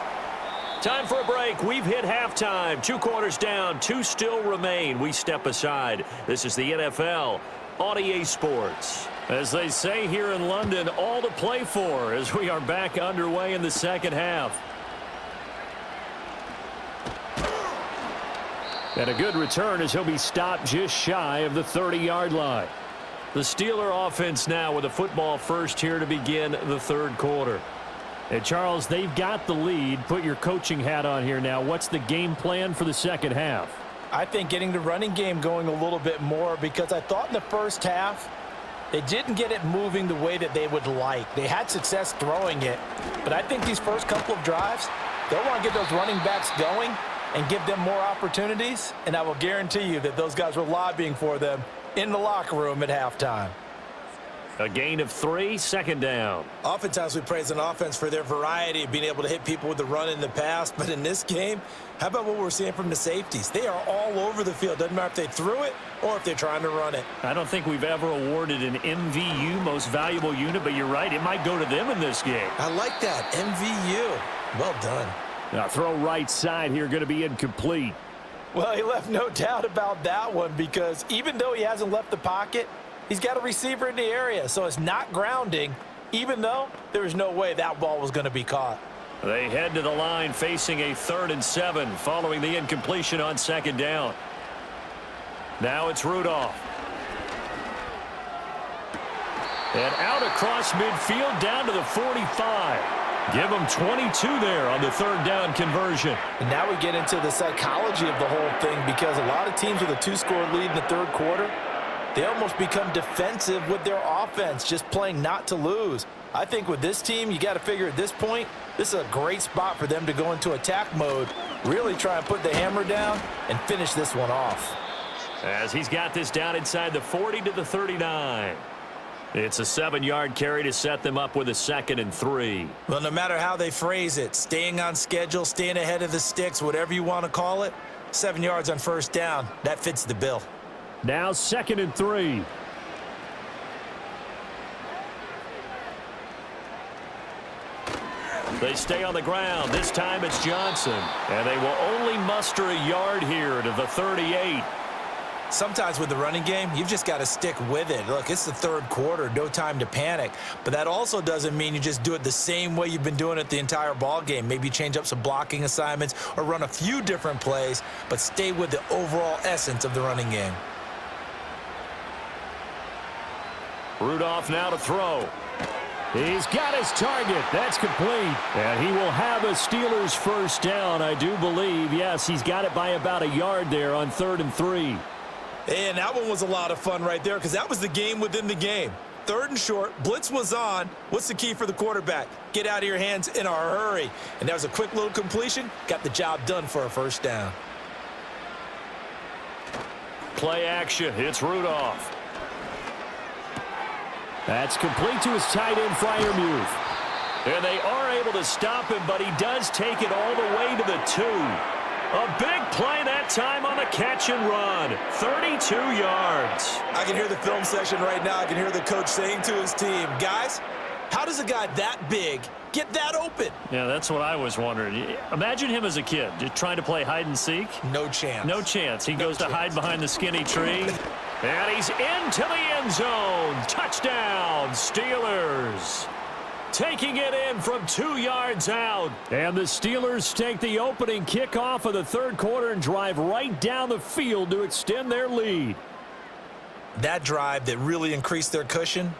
A: time for a break. We've hit halftime. 2 quarters down, 2 still remain. We step aside. This is the NFL on EA Sports. As they say here in London, all to play for as we are back underway in the second half.
D: And a good return as he'll be stopped just shy of the 30-yard line.
A: The Steeler offense now with a football first here to begin the third quarter.
D: And Charles, they've got the lead. Put your coaching hat on here now. What's the game plan for the second half?
B: I think getting the running game going a little bit more, because I thought in the first half they didn't get it moving the way that they would like. They had success throwing it, but I think these first couple of drives, they'll want to get those running backs going and give them more opportunities, and I will guarantee you that those guys were lobbying for them in the locker room at halftime.
A: A gain of 3, second down.
B: Oftentimes we praise an offense for their variety of being able to hit people with the run in the pass, but in this game, how about what we're seeing from the safeties? They are all over the field. Doesn't matter if they threw it or if they're trying to run it.
A: I don't think we've ever awarded an MVU, most valuable unit, but you're right, it might go to them in this game.
B: I like that, MVU. Well done.
D: Now throw right side here, going to be incomplete.
B: Well, he left no doubt about that one, because even though he hasn't left the pocket, he's got a receiver in the area, so it's not grounding, even though there was no way that ball was going to be caught.
A: They head to the line facing a 3rd and 7 following the incompletion on second down. Now it's Rudolph. And out across midfield down to the 45. Give them 22 there on the 3rd down conversion.
B: And now we get into the psychology of the whole thing, because a lot of teams with a 2-score lead in the third quarter, they almost become defensive with their offense, just playing not to lose. I think with this team, you got to figure at this point, this is a great spot for them to go into attack mode, really try and put the hammer down and finish this one off.
A: As he's got this down inside the 40 to the 39. It's a 7-yard carry to set them up with a 2nd and 3.
B: Well, no matter how they phrase it, staying on schedule, staying ahead of the sticks, whatever you want to call it, 7 yards on first down, that fits the bill.
D: Now 2nd and 3.
A: They stay on the ground. This time it's Johnson. And they will only muster a yard here to the 38.
B: Sometimes with the running game, you've just got to stick with it. Look, it's the third quarter, no time to panic. But that also doesn't mean you just do it the same way you've been doing it the entire ball game. Maybe change up some blocking assignments or run a few different plays, but stay with the overall essence of the running game.
A: Rudolph now to throw.
D: He's got his target. That's complete. And he will have a Steelers first down, I do believe. Yes, he's got it by about a yard there on 3rd and 3.
B: And that one was a lot of fun right there, because that was the game within the game. 3rd and short, blitz was on. What's the key for the quarterback? Get out of your hands in a hurry. And that was a quick little completion. Got the job done for a first down.
A: play action. It's Rudolph.
D: That's complete to his tight end, Freiermuth.
A: And they are able to stop him, but he does take it all the way to the 2. A big play that time on the catch and run. 32 yards.
B: I can hear the film session right now. I can hear the coach saying to his team, guys, how does a guy that big get that open?
A: Yeah, that's what I was wondering. Imagine him as a kid, just trying to play hide and seek.
B: No chance.
A: No chance. He goes to hide behind the skinny tree. And he's into the end zone. Touchdown, Steelers. Taking it in from 2 yards out.
D: And the Steelers take the opening kickoff of the third quarter and drive right down the field to extend their lead.
B: That drive that really increased their cushion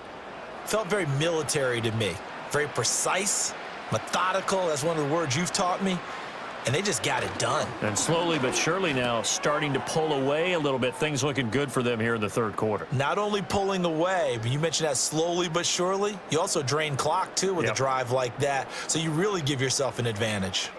B: felt very military to me. Very precise, methodical. That's one of the words you've taught me. And they just got it done.
A: And slowly but surely now starting to pull away a little bit. Things looking good for them here in the third quarter.
B: Not only pulling away, but you mentioned that slowly but surely. You also drain clock, too, with a drive like that. So you really give yourself an advantage.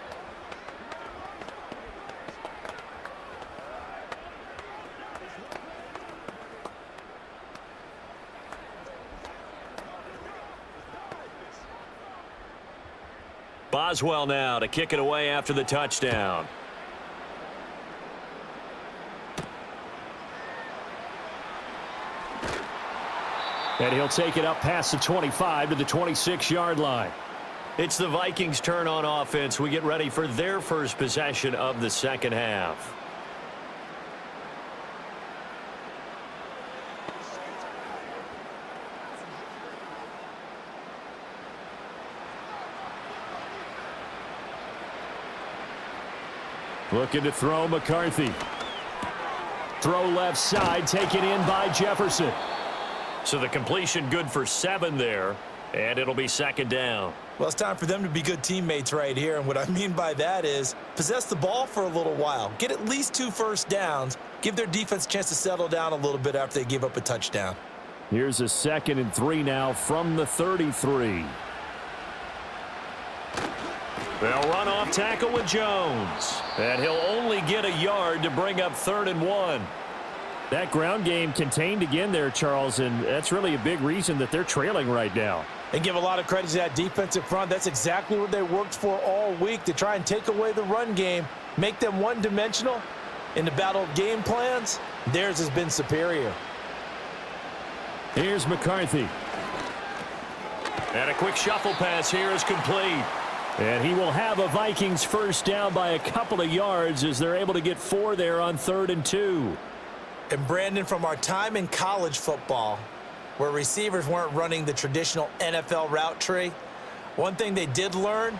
A: Boswell now to kick it away after the touchdown.
D: And he'll take it up past the 25 to the 26-yard line.
A: It's the Vikings' turn on offense. We get ready for their first possession of the second half.
D: Looking to throw McCarthy. Throw left side, taken in by Jefferson.
A: So the completion good for 7 there, and it'll be second down.
B: Well, it's time for them to be good teammates right here, and what I mean by that is possess the ball for a little while, get at least 2 first downs, give their defense a chance to settle down a little bit after they give up a touchdown.
D: Here's a 2nd and 3 now from the 33.
A: They'll run off tackle with Jones, and he'll only get a yard to bring up 3rd and 1.
D: That ground game contained again there, Charles, and that's really a big reason that they're trailing right now.
C: And give a lot of credit to that defensive front. That's exactly what they worked for all week, to try and take away the run game, make them one-dimensional. In the battle of game plans, theirs has been superior.
D: Here's McCarthy.
A: And a quick shuffle pass here is complete.
D: And he will have a Vikings first down by a couple of yards as they're able to get 4 there on 3rd and 2.
B: And Brandon, from our time in college football, where receivers weren't running the traditional NFL route tree, one thing they did learn,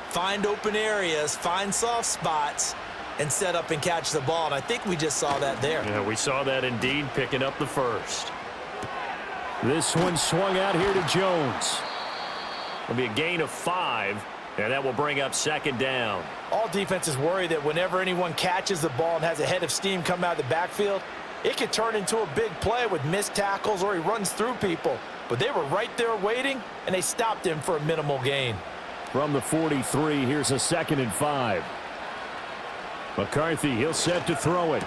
B: find open areas, find soft spots, and set up and catch the ball. And I think we just saw that there.
A: Yeah, we saw that indeed, picking up the first.
D: This one swung out here to Jones.
A: It'll be a gain of 5. And that will bring up second down.
C: All defenses worry that whenever anyone catches the ball and has a head of steam come out of the backfield, it could turn into a big play with missed tackles or he runs through people. But they were right there waiting, and they stopped him for a minimal gain.
D: From the 43, here's a 2nd and 5. McCarthy, he'll set to throw it.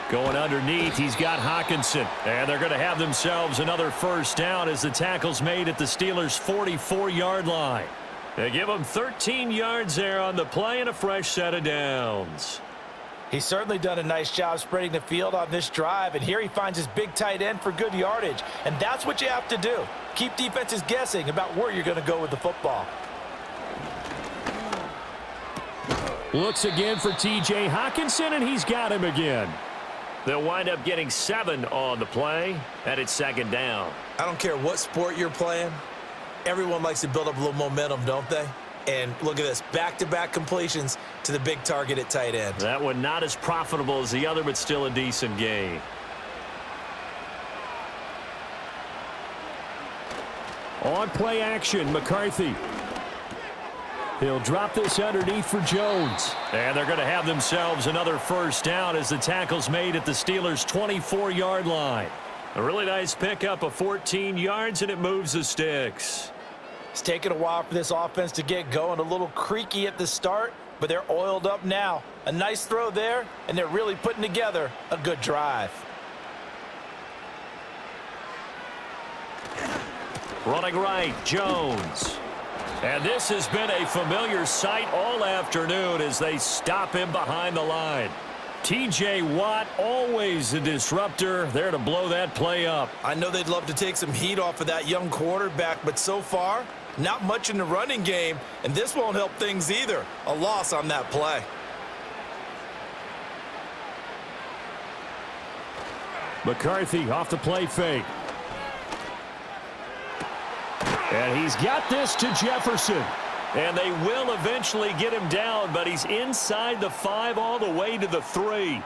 A: Going underneath, he's got Hockenson. And they're going to have themselves another first down as the tackle's made at the Steelers' 44-yard line. They give him 13 yards there on the play and a fresh set of downs.
C: He's certainly done a nice job spreading the field on this drive, and here he finds his big tight end for good yardage. And that's what you have to do. Keep defenses guessing about where you're going to go with the football.
D: Looks again for T.J. Hockenson, and he's got him again.
A: They'll wind up getting 7 on the play, and it's second down.
B: I don't care what sport you're playing. Everyone likes to build up a little momentum, don't they? And look at this, back-to-back completions to the big target at tight end.
A: That one not as profitable as the other, but still a decent gain.
D: On play action, McCarthy. He'll drop this underneath for Jones.
A: And they're going to have themselves another first down as the tackle's made at the Steelers' 24-yard line. A really nice pickup of 14 yards, and it moves the sticks.
C: It's taken a while for this offense to get going. A little creaky at the start, but they're oiled up now. A nice throw there, and they're really putting together a good drive.
A: Running right, Jones. And this has been a familiar sight all afternoon as they stop him behind the line. T.J. Watt, always a disruptor, there to blow that play up.
B: I know they'd love to take some heat off of that young quarterback, but so far, not much in the running game, and this won't help things either. A loss on that play.
D: McCarthy off the play fake. And he's got this to Jefferson.
A: And they will eventually get him down, but he's inside the 5 all the way to the 3.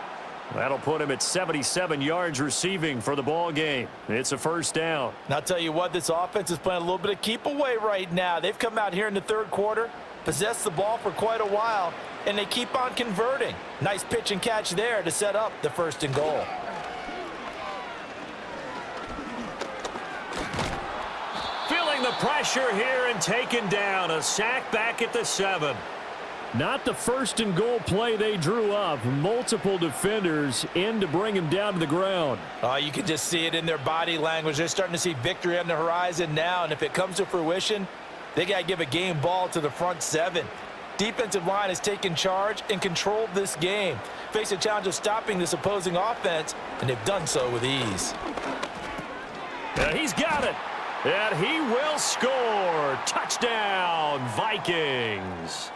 A: That'll put him at 77 yards receiving for the ball game. It's a first down.
B: And I'll tell you what, this offense is playing a little bit of keep away right now. They've come out here in the third quarter, possessed the ball for quite a while, and they keep on converting. Nice pitch and catch there to set up the 1st and goal.
A: The pressure here and taken down. A sack back at the 7.
D: Not the 1st and goal play they drew up. Multiple defenders in to bring him down to the ground.
B: Oh, you can just see it in their body language. They're starting to see victory on the horizon now, and if it comes to fruition, they got to give a game ball to the front 7. Defensive line has taken charge and controlled this game. Face a challenge of stopping this opposing offense, and they've done so with ease.
A: And he's got it. And he will score. Touchdown, Vikings.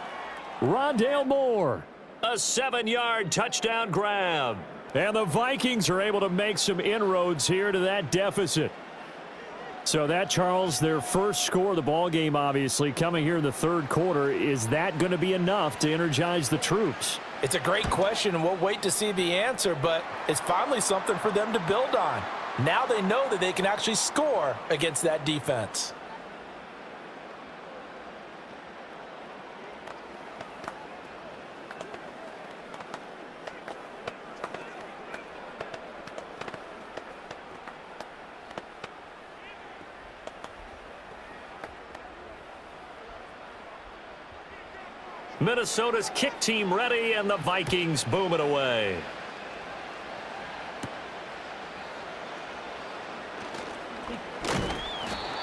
D: Rondale Moore.
A: A 7-yard touchdown grab.
D: And the Vikings are able to make some inroads here to that deficit. So that, Charles, their first score of the ball game, obviously, coming here in the third quarter. Is that going to be enough to energize the troops?
B: It's a great question, and we'll wait to see the answer, but it's finally something for them to build on. Now they know that they can actually score against that defense.
A: Minnesota's kick team ready, and the Vikings boom it away.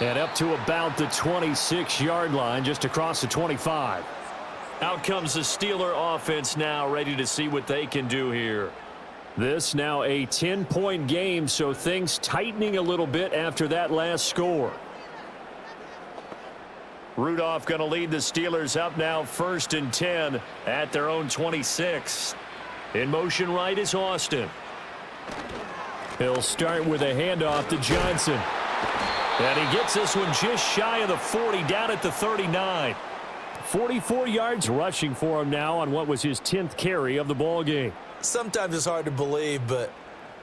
D: And up to about the 26-yard line, just across the 25.
A: Out comes the Steeler offense now, ready to see what they can do here.
D: This now a 10-point game, so things tightening a little bit after that last score.
A: Rudolph going to lead the Steelers up now, 1st and 10 at their own 26. In motion right is Austin.
D: He'll start with a handoff to Johnson.
A: And he gets this one just shy of the 40, down at the 39.
D: 44 yards rushing for him now on what was his 10th carry of the ball game.
B: Sometimes it's hard to believe, but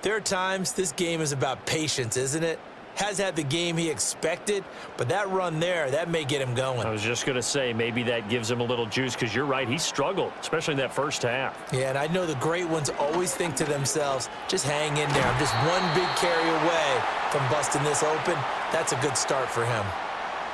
B: there are times this game is about patience, isn't it? Has had the game he expected, but that run there, that may get him going.
A: I was just going to say, maybe that gives him a little juice, because you're right, he struggled, especially in that first half.
B: Yeah, and I know the great ones always think to themselves, just hang in there. I'm just one big carry away from busting this open. That's a good start for him.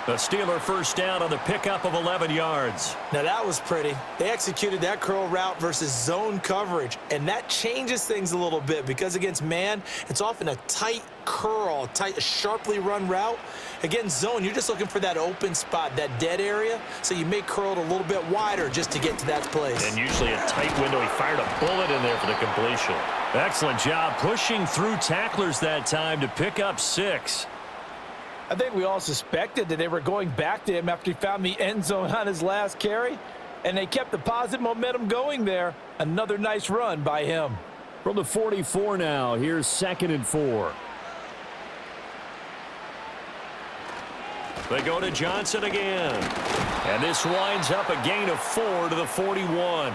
A: The Steeler first down on the pickup of 11 yards.
B: Now that was pretty. They executed that curl route versus zone coverage, and that changes things a little bit because against man, it's often a tight curl, tight, sharply run route. Against zone, you're just looking for that open spot, that dead area, so you may curl it a little bit wider just to get to that place.
A: And usually a tight window. He fired a bullet in there for the completion. Excellent job pushing through tacklers that time to pick up 6.
C: I think we all suspected that they were going back to him after he found the end zone on his last carry, and they kept the positive momentum going there. Another nice run by him.
D: From the 44 now, here's 2nd and 4.
A: They go to Johnson again. And this winds up a gain of 4 to the 41.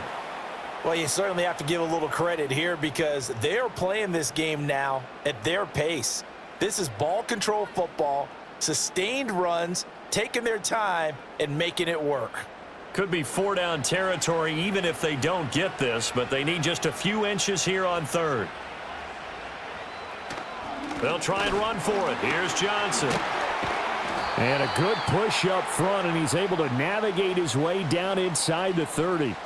B: Well, you certainly have to give a little credit here because they're playing this game now at their pace. This is ball control football, sustained runs, taking their time, and making it work.
A: Could be 4-down territory even if they don't get this, but they need just a few inches here on 3rd. They'll try and run for it. Here's Johnson.
D: And a good push up front, and he's able to navigate his way down inside the 30.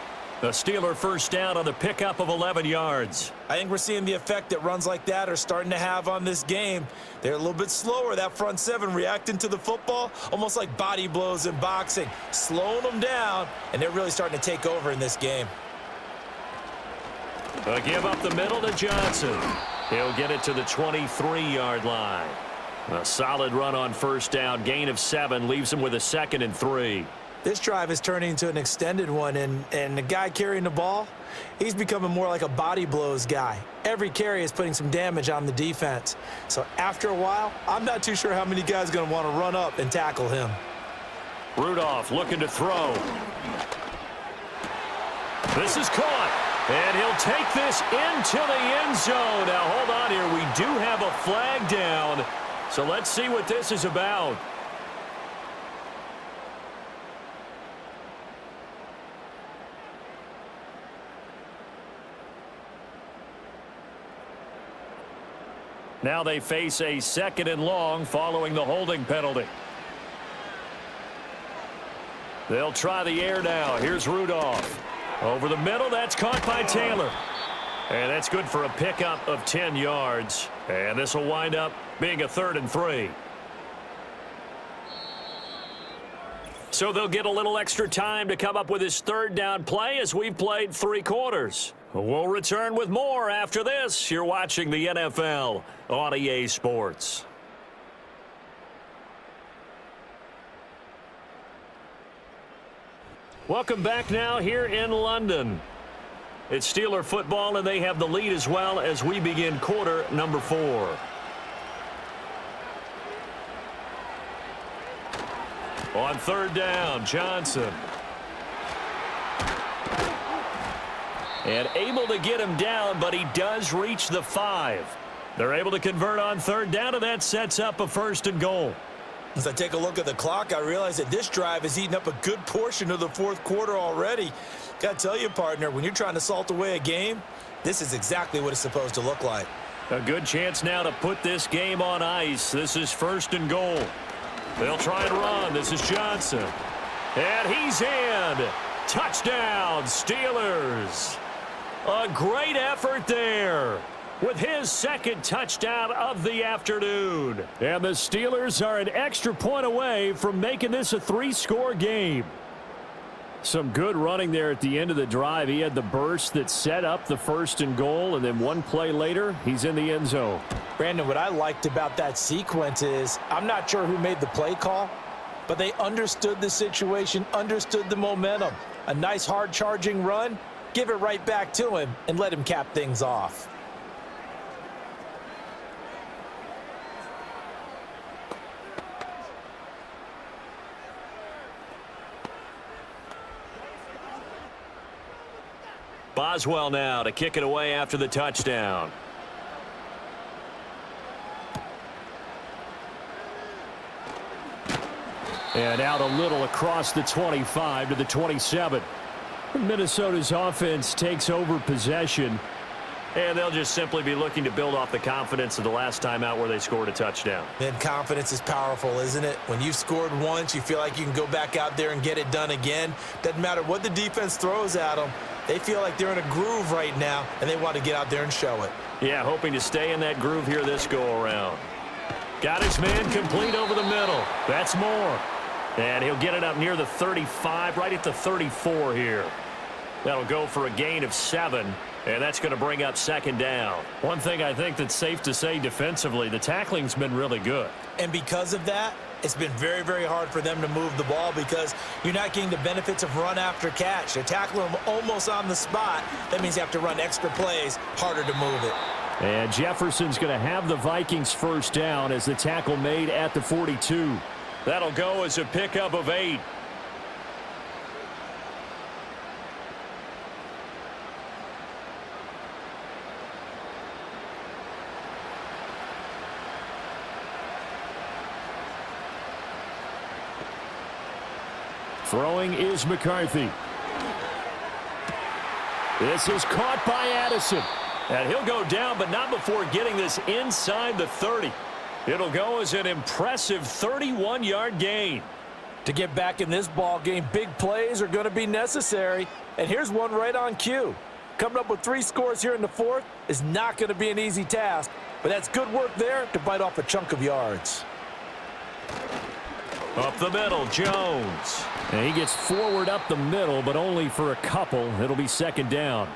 A: The Steeler first down on the pickup of 11 yards.
B: I think we're seeing the effect that runs like that are starting to have on this game. They're a little bit slower, that front seven, reacting to the football, almost like body blows in boxing, slowing them down, and they're really starting to take over in this game.
A: A give up the middle to Johnson. He'll get it to the 23-yard line. A solid run on first down, gain of 7, leaves him with a 2nd and 3.
B: This drive is turning into an extended one, and the guy carrying the ball, he's becoming more like a body blows guy. Every carry is putting some damage on the defense. So after a while, I'm not too sure how many guys are going to want to run up and tackle him.
A: Rudolph looking to throw. This is caught, and he'll take this into the end zone. Now, hold on here. We do have a flag down, so let's see what this is about. Now they face a 2nd and long following the holding penalty. They'll try the air now. Here's Rudolph. Over the middle, that's caught by Taylor. And that's good for a pickup of 10 yards. And this will wind up being a 3rd and 3. So they'll get a little extra time to come up with his 3rd down play as we've played 3 quarters. We'll return with more after this. You're watching the NFL on EA Sports. Welcome back now here in London. It's Steeler football, and they have the lead as well as we begin quarter number 4. On 3rd down, Johnson. And able to get him down, but he does reach the 5. They're able to convert on 3rd down, and that sets up a 1st and goal.
B: As I take a look at the clock, I realize that this drive has eaten up a good portion of the 4th quarter already. Got to tell you, partner, when you're trying to salt away a game, this is exactly what it's supposed to look like.
A: A good chance now to put this game on ice. This is 1st and goal. They'll try and run. This is Johnson. And he's in. Touchdown, Steelers. A great effort there with his 2nd touchdown of the afternoon.
D: And the Steelers are an extra point away from making this a 3-score game. Some good running there at the end of the drive. He had the burst that set up the 1st and goal, and then one play later, he's in the end zone.
B: Brandon, what I liked about that sequence is I'm not sure who made the play call, but they understood the situation, understood the momentum. A nice hard-charging run, give it right back to him, and let him cap things off.
A: Boswell now to kick it away after the touchdown.
D: And out a little across the 25 to the 27. Minnesota's offense takes over possession.
A: And they'll just simply be looking to build off the confidence of the last time out where they scored a touchdown.
B: Man, confidence is powerful, isn't it? When you've scored once, you feel like you can go back out there and get it done again. Doesn't matter what the defense throws at them. They feel like they're in a groove right now, and they want to get out there and show it.
A: Yeah, hoping to stay in that groove here this go-around. Got his man complete over the middle. That's Moore. And he'll get it up near the 35, right at the 34 here. That'll go for a gain of 7, and that's going to bring up 2nd down. One thing I think that's safe to say defensively, the tackling's been really good.
B: And because of that, it's been very, very hard for them to move the ball because you're not getting the benefits of run after catch. They're tackling them almost on the spot. That means you have to run extra plays, harder to move it.
D: And Jefferson's going to have the Vikings 1st down as the tackle made at the 42.
A: That'll go as a pickup of 8.
D: Throwing is McCarthy. This is caught by Addison.
A: And he'll go down, but not before getting this inside the 30. It'll go as an impressive 31-yard gain.
C: To get back in this ball game, big plays are going to be necessary. And here's one right on cue. Coming up with 3 scores here in the fourth is not going to be an easy task, but that's good work there to bite off a chunk of yards.
A: Up the middle, Jones.
D: And he gets forward up the middle, but only for a couple. It'll be second down.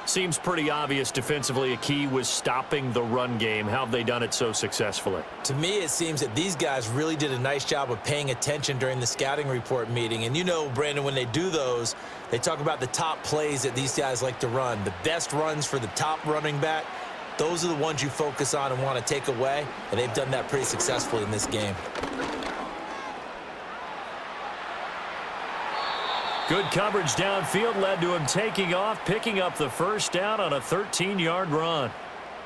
A: Seems pretty obvious defensively a key was stopping the run game. How have they done it so successfully?
B: To me, it seems that these guys really did a nice job of paying attention during the scouting report meeting. And you know, Brandon, when they do those, they talk about the top plays that these guys like to run. The best runs for the top running back, those are the ones you focus on and want to take away. And they've done that pretty successfully in this game.
A: Good coverage downfield led to him taking off, picking up the first down on a 13-yard run.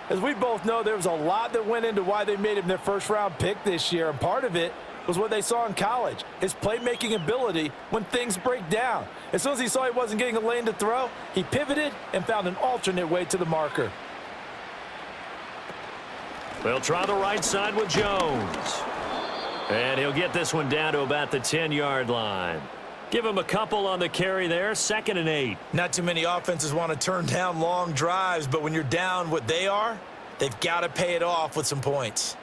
C: As we both know, there was a lot that went into why they made him their first-round pick this year, and part of it was what they saw in college, his playmaking ability when things break down. As soon as he saw he wasn't getting a lane to throw, he pivoted and found an alternate way to the marker.
A: They'll try the right side with Jones. And he'll get this one down to about the 10-yard line. Give him a couple on the carry there, 2nd and 8.
B: Not too many offenses want to turn down long drives, but when you're down what they are, they've got to pay it off with some points.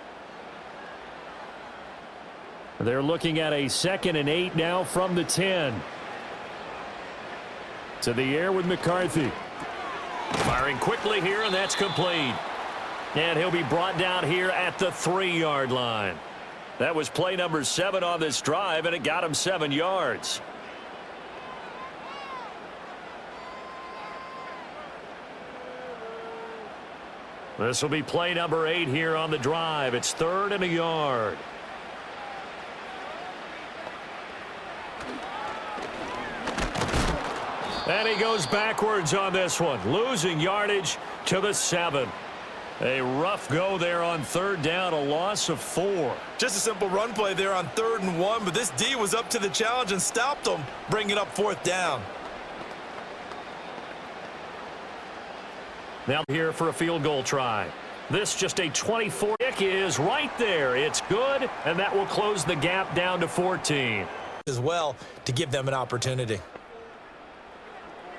D: They're looking at a 2nd and 8 now from the 10. To the air with McCarthy.
A: Firing quickly here, and that's complete. And he'll be brought down here at the 3-yard line. That was play number 7 on this drive, and it got him 7 yards. This will be play number 8 here on the drive. It's 3rd and a yard. And he goes backwards on this one, losing yardage to the 7. A rough go there on 3rd down, a loss of 4.
B: Just a simple run play there on 3rd and 1, but this D was up to the challenge and stopped them, bringing up 4th down.
A: Now here for a field goal try. This just a 24. Kick is right there. It's good, and that will close the gap down to 14.
B: As well to give them an opportunity.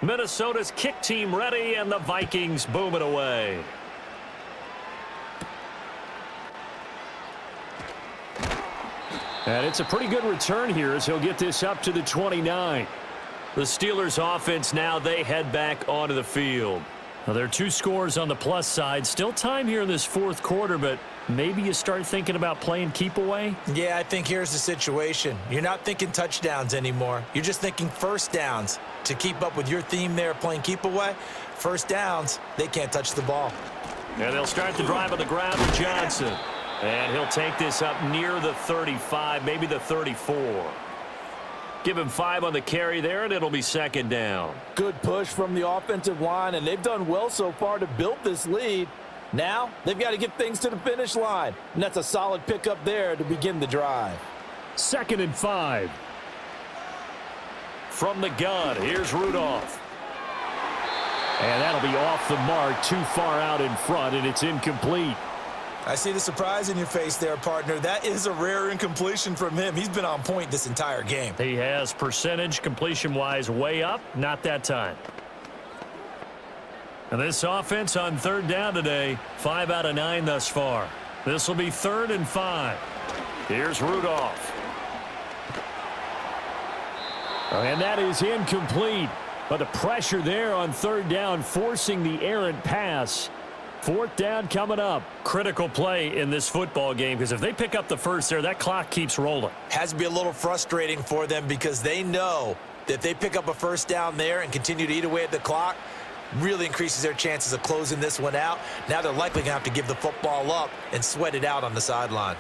A: Minnesota's kick team ready, and the Vikings boom it away.
D: And it's a pretty good return here as he'll get this up to the 29.
A: The Steelers offense now, they head back onto the field.
D: Well, there are 2 scores on the plus side. Still time here in this 4th quarter, but maybe you start thinking about playing keep away?
B: Yeah, I think here's the situation. You're not thinking touchdowns anymore. You're just thinking first downs. To keep up with your theme there, playing keep away, first downs, they can't touch the ball.
A: And they'll start the drive on the ground with Johnson. And he'll take this up near the 35, maybe the 34. Give him 5 on the carry there, and it'll be 2nd down.
C: Good push from the offensive line, and they've done well so far to build this lead. Now they've got to get things to the finish line, and that's a solid pickup there to begin the drive.
D: 2nd and 5.
A: From the gun, here's Rudolph.
D: And that'll be off the mark, too far out in front, and it's incomplete.
B: I see the surprise in your face there, partner. That is a rare incompletion from him. He's been on point this entire game.
A: He has percentage completion-wise way up, not that time. And this offense on 3rd down today, 5 out of 9 thus far. This will be 3rd and 5. Here's Rudolph.
D: And that is incomplete. But the pressure there on 3rd down, forcing the errant pass. 4th down coming up.
A: Critical play in this football game, because if they pick up the first there, that clock keeps rolling.
B: Has to be a little frustrating for them because they know that if they pick up a first down there and continue to eat away at the clock, really increases their chances of closing this one out. Now they're likely going to have to give the football up and sweat it out on the sideline.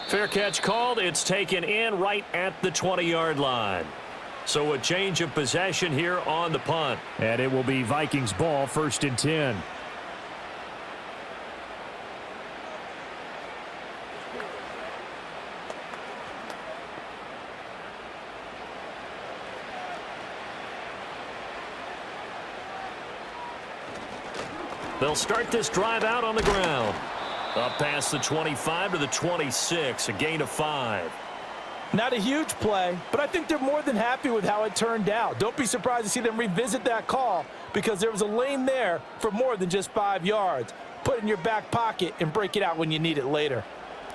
A: Fair catch called. It's taken in right at the 20-yard line. So a change of possession here on the punt.
D: And it will be Vikings ball, 1st and 10.
A: They'll start this drive out on the ground. Up past the 25 to the 26, a gain of 5.
C: Not a huge play, but I think they're more than happy with how it turned out. Don't be surprised to see them revisit that call because there was a lane there for more than just 5 yards. Put it in your back pocket and break it out when you need it later.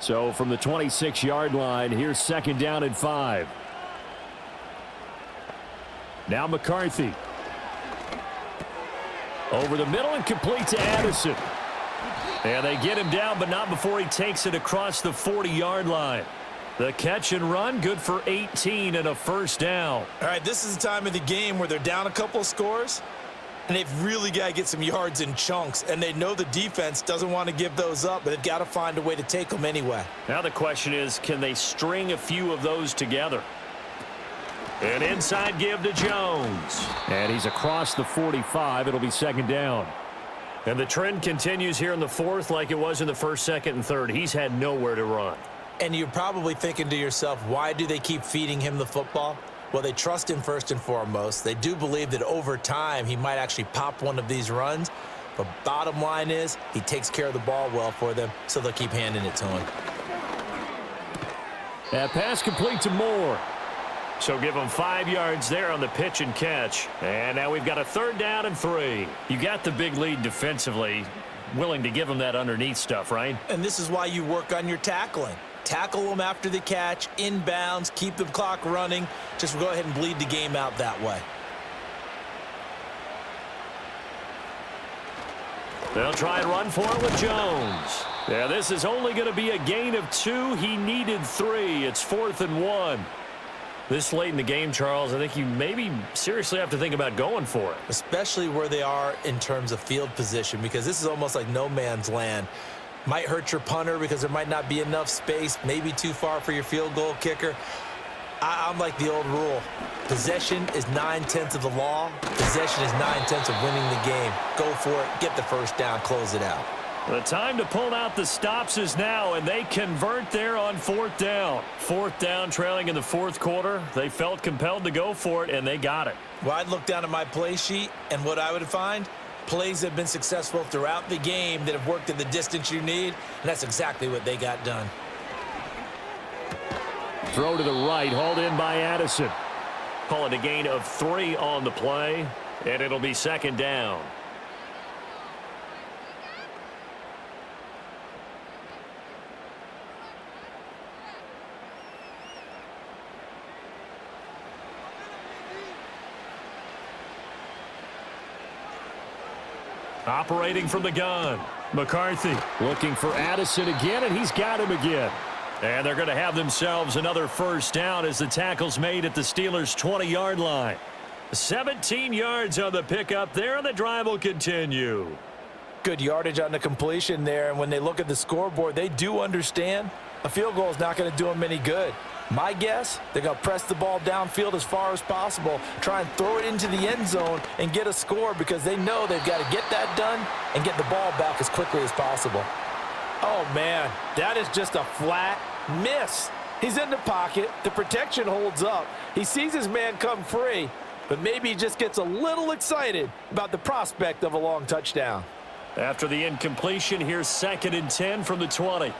D: So from the 26-yard line, here's 2nd down and 5. Now McCarthy. Over the middle and complete to Addison. And they get him down, but not before he takes it across the 40-yard line. The catch and run, good for 18 and a first down.
B: All right, this is the time of the game where they're down a couple of scores, and they've really got to get some yards in chunks, and they know the defense doesn't want to give those up, but they've got to find a way to take them anyway.
A: Now the question is, can they string a few of those together? An inside give to Jones.
D: And he's across the 45. It'll be 2nd down.
A: And the trend continues here in the 4th like it was in the 1st, 2nd, and 3rd. He's had nowhere to run.
B: And you're probably thinking to yourself, why do they keep feeding him the football? Well, they trust him first and foremost. They do believe that over time he might actually pop one of these runs. But bottom line is he takes care of the ball well for them, so they'll keep handing it to him.
D: That pass complete to Moore.
A: So give them 5 yards there on the pitch and catch. And now we've got a 3rd down and 3. You got the big lead defensively. Willing to give them that underneath stuff, right?
B: And this is why you work on your tackling. Tackle them after the catch, inbounds, keep the clock running. Just go ahead and bleed the game out that way.
A: They'll try and run for it with Jones. Yeah, this is only going to be a gain of 2. He needed 3. It's 4th and 1. This late in the game, Charles, I think you maybe seriously have to think about going for it.
B: Especially where they are in terms of field position, because this is almost like no man's land. Might hurt your punter because there might not be enough space, maybe too far for your field goal kicker. I'm like the old rule. Possession is 9/10 of the law. Possession is 9/10 of winning the game. Go for it, get the first down, close it out.
A: The time to pull out the stops is now, and they convert there on 4th down. 4th down, trailing in the 4th quarter. They felt compelled to go for it, and they got it.
B: Well, I'd look down at my play sheet, and what I would find, plays have been successful throughout the game that have worked at the distance you need, and that's exactly what they got done.
D: Throw to the right, hauled in by Addison.
A: Call it a gain of 3 on the play, and it'll be 2nd down. Operating from the gun, McCarthy.
D: Looking for Addison again, and he's got him again.
A: And they're going to have themselves another first down as the tackle's made at the Steelers' 20-yard line. 17 yards on the pickup there, and the drive will continue.
C: Good yardage on the completion there, and when they look at the scoreboard, they do understand a field goal is not going to do them any good. My guess, they're going to press the ball downfield as far as possible, try and throw it into the end zone and get a score because they know they've got to get that done and get the ball back as quickly as possible. Oh, man, that is just a flat miss. He's in the pocket. The protection holds up. He sees his man come free, but maybe he just gets a little excited about the prospect of a long touchdown.
A: After the incompletion, here's 2nd and 10 from the 20.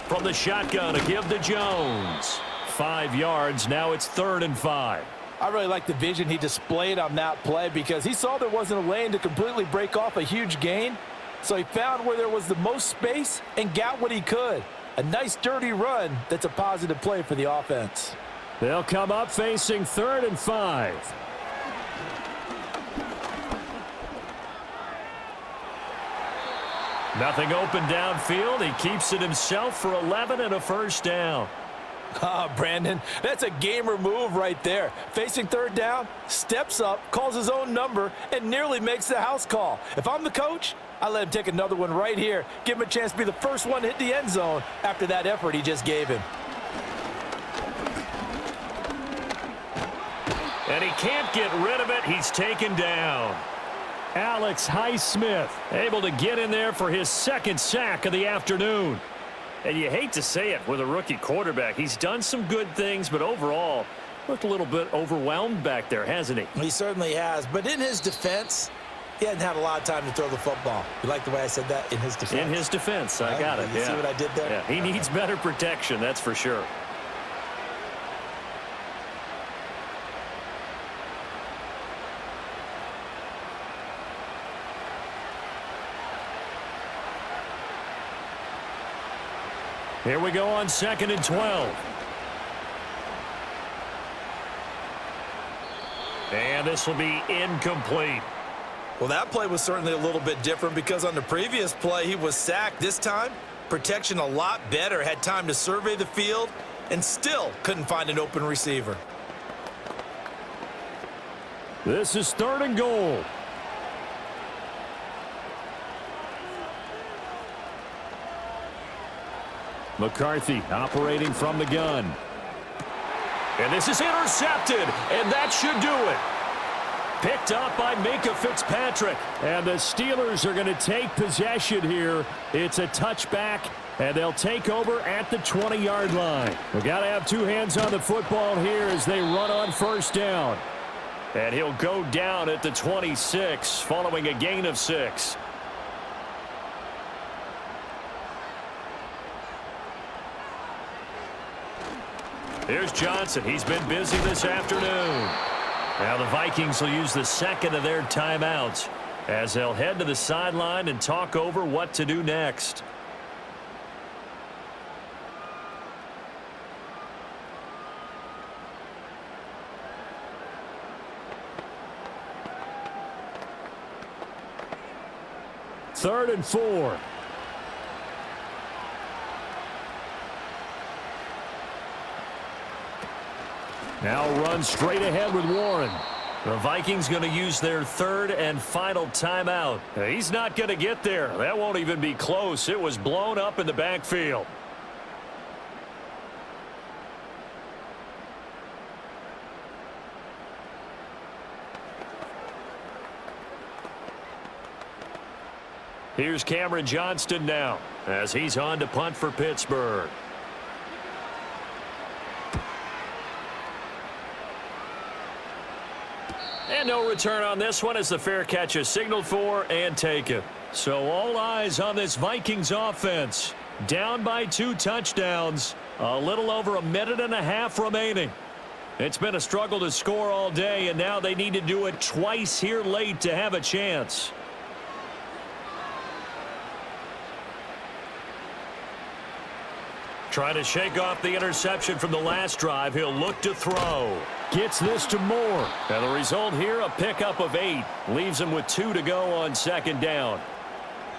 A: From the shotgun, a give to Jones. 5 yards, now it's 3rd and 5.
C: I really like the vision he displayed on that play because he saw there wasn't a lane to completely break off a huge gain. So he found where there was the most space and got what he could. A nice dirty run that's a positive play for the offense.
D: They'll come up facing 3rd and 5.
A: Nothing open downfield. He keeps it himself for 11 and a first down.
C: Brandon, that's a gamer move right there. Facing 3rd down, steps up, calls his own number, and nearly makes the house call. If I'm the coach, I let him take another one right here. Give him a chance to be the first one to hit the end zone after that effort he just gave him.
A: And he can't get rid of it. He's taken down.
D: Alex Highsmith able to get in there for his 2nd sack of the afternoon.
A: And you hate to say it with a rookie quarterback. He's done some good things, but overall looked a little bit overwhelmed back there, hasn't he?
B: He certainly has. But in his defense, He hadn't had a lot of time to throw the football. You like the way I said that? In his defense?
A: In his defense, I got it.
B: You see what I did there?
A: Yeah, he needs better protection, that's for sure. Here we go on 2nd and 12. And this will be incomplete.
B: Well, that play was certainly a little bit different because on the previous play, he was sacked. This time, protection a lot better. Had time to survey the field and still couldn't find an open receiver.
D: This is 3rd and goal. McCarthy operating from the gun.
A: And this is intercepted, and that should do it. Picked up by Minka Fitzpatrick.
D: And the Steelers are going to take possession here. It's a touchback, and they'll take over at the 20-yard line. We've got to have two hands on the football here as they run on 1st down.
A: And he'll go down at the 26 following a gain of 6. Here's Johnson. He's been busy this afternoon. Now the Vikings will use the 2nd of their timeouts as they'll head to the sideline and talk over what to do next.
D: Third and 4. Now run straight ahead with Warren.
A: The Vikings going to use their 3rd and final timeout. He's not going to get there. That won't even be close. It was blown up in the backfield. Here's Cameron Johnston now as he's on to punt for Pittsburgh. And no return on this one as the fair catch is signaled for and taken. So all eyes on this Vikings offense. Down by 2 touchdowns. A little over a minute and a half remaining. It's been a struggle to score all day, and now they need to do it twice here late to have a chance. Trying to shake off the interception from the last drive. He'll look to throw.
D: Gets this to Moore.
A: And the result here, a pickup of 8. Leaves him with 2 to go on 2nd down.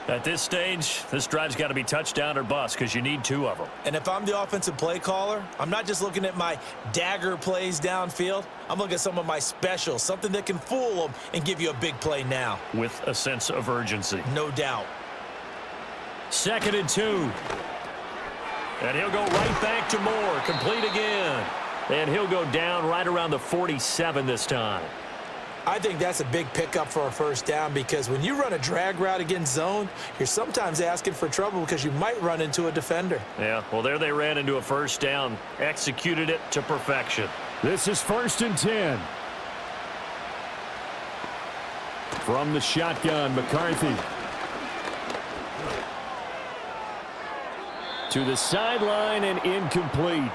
A: At this stage, this drive's got to be touchdown or bust because you need 2 of them.
B: And if I'm the offensive play caller, I'm not just looking at my dagger plays downfield. I'm looking at some of my specials, something that can fool them and give you a big play now.
A: With a sense of urgency.
B: No doubt.
A: 2nd and 2. And he'll go right back to Moore. Complete again. And he'll go down right around the 47 this time.
B: I think that's a big pickup for a 1st down because when you run a drag route against zone, you're sometimes asking for trouble because you might run into a defender.
A: Yeah, well, there they ran into a 1st down. Executed it to perfection.
D: This is 1st and 10. From the shotgun, McCarthy. To the sideline and incomplete.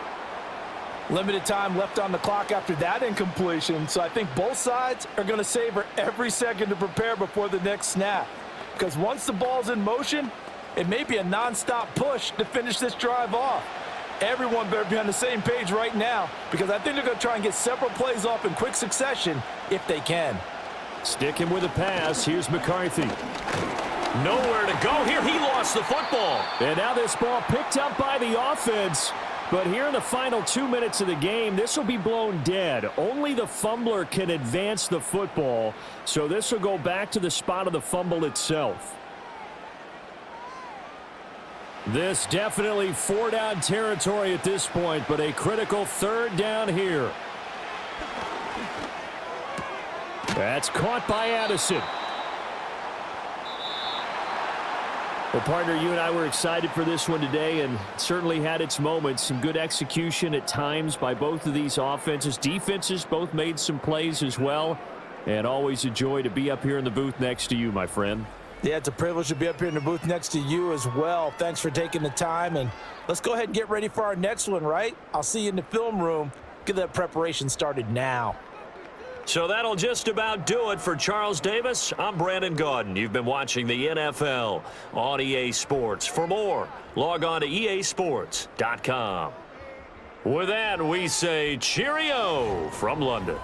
C: Limited time left on the clock after that incompletion, so I think both sides are going to savor every second to prepare before the next snap. Because once the ball's in motion, it may be a nonstop push to finish this drive off. Everyone better be on the same page right now because I think they're going to try and get several plays off in quick succession if they can.
D: Sticking with a pass, here's McCarthy.
A: Nowhere to go here. He lost the football.
D: And now this ball picked up by the offense. But here in the final 2 minutes of the game, this will be blown dead. Only the fumbler can advance the football. So this will go back to the spot of the fumble itself. This definitely 4-down territory at this point, but a critical 3rd down here. That's caught by Addison. Well, partner, you and I were excited for this one today and certainly had its moments. Some good execution at times by both of these offenses. Defenses both made some plays as well. And always a joy to be up here in the booth next to you, my friend.
B: Yeah, it's a privilege to be up here in the booth next to you as well. Thanks for taking the time, and let's go ahead and get ready for our next one, right? I'll see you in the film room. Get that preparation started now.
A: So that'll just about do it for Charles Davis. I'm Brandon Gaudin. You've been watching the NFL on EA Sports. For more, log on to easports.com. With that, we say cheerio from London.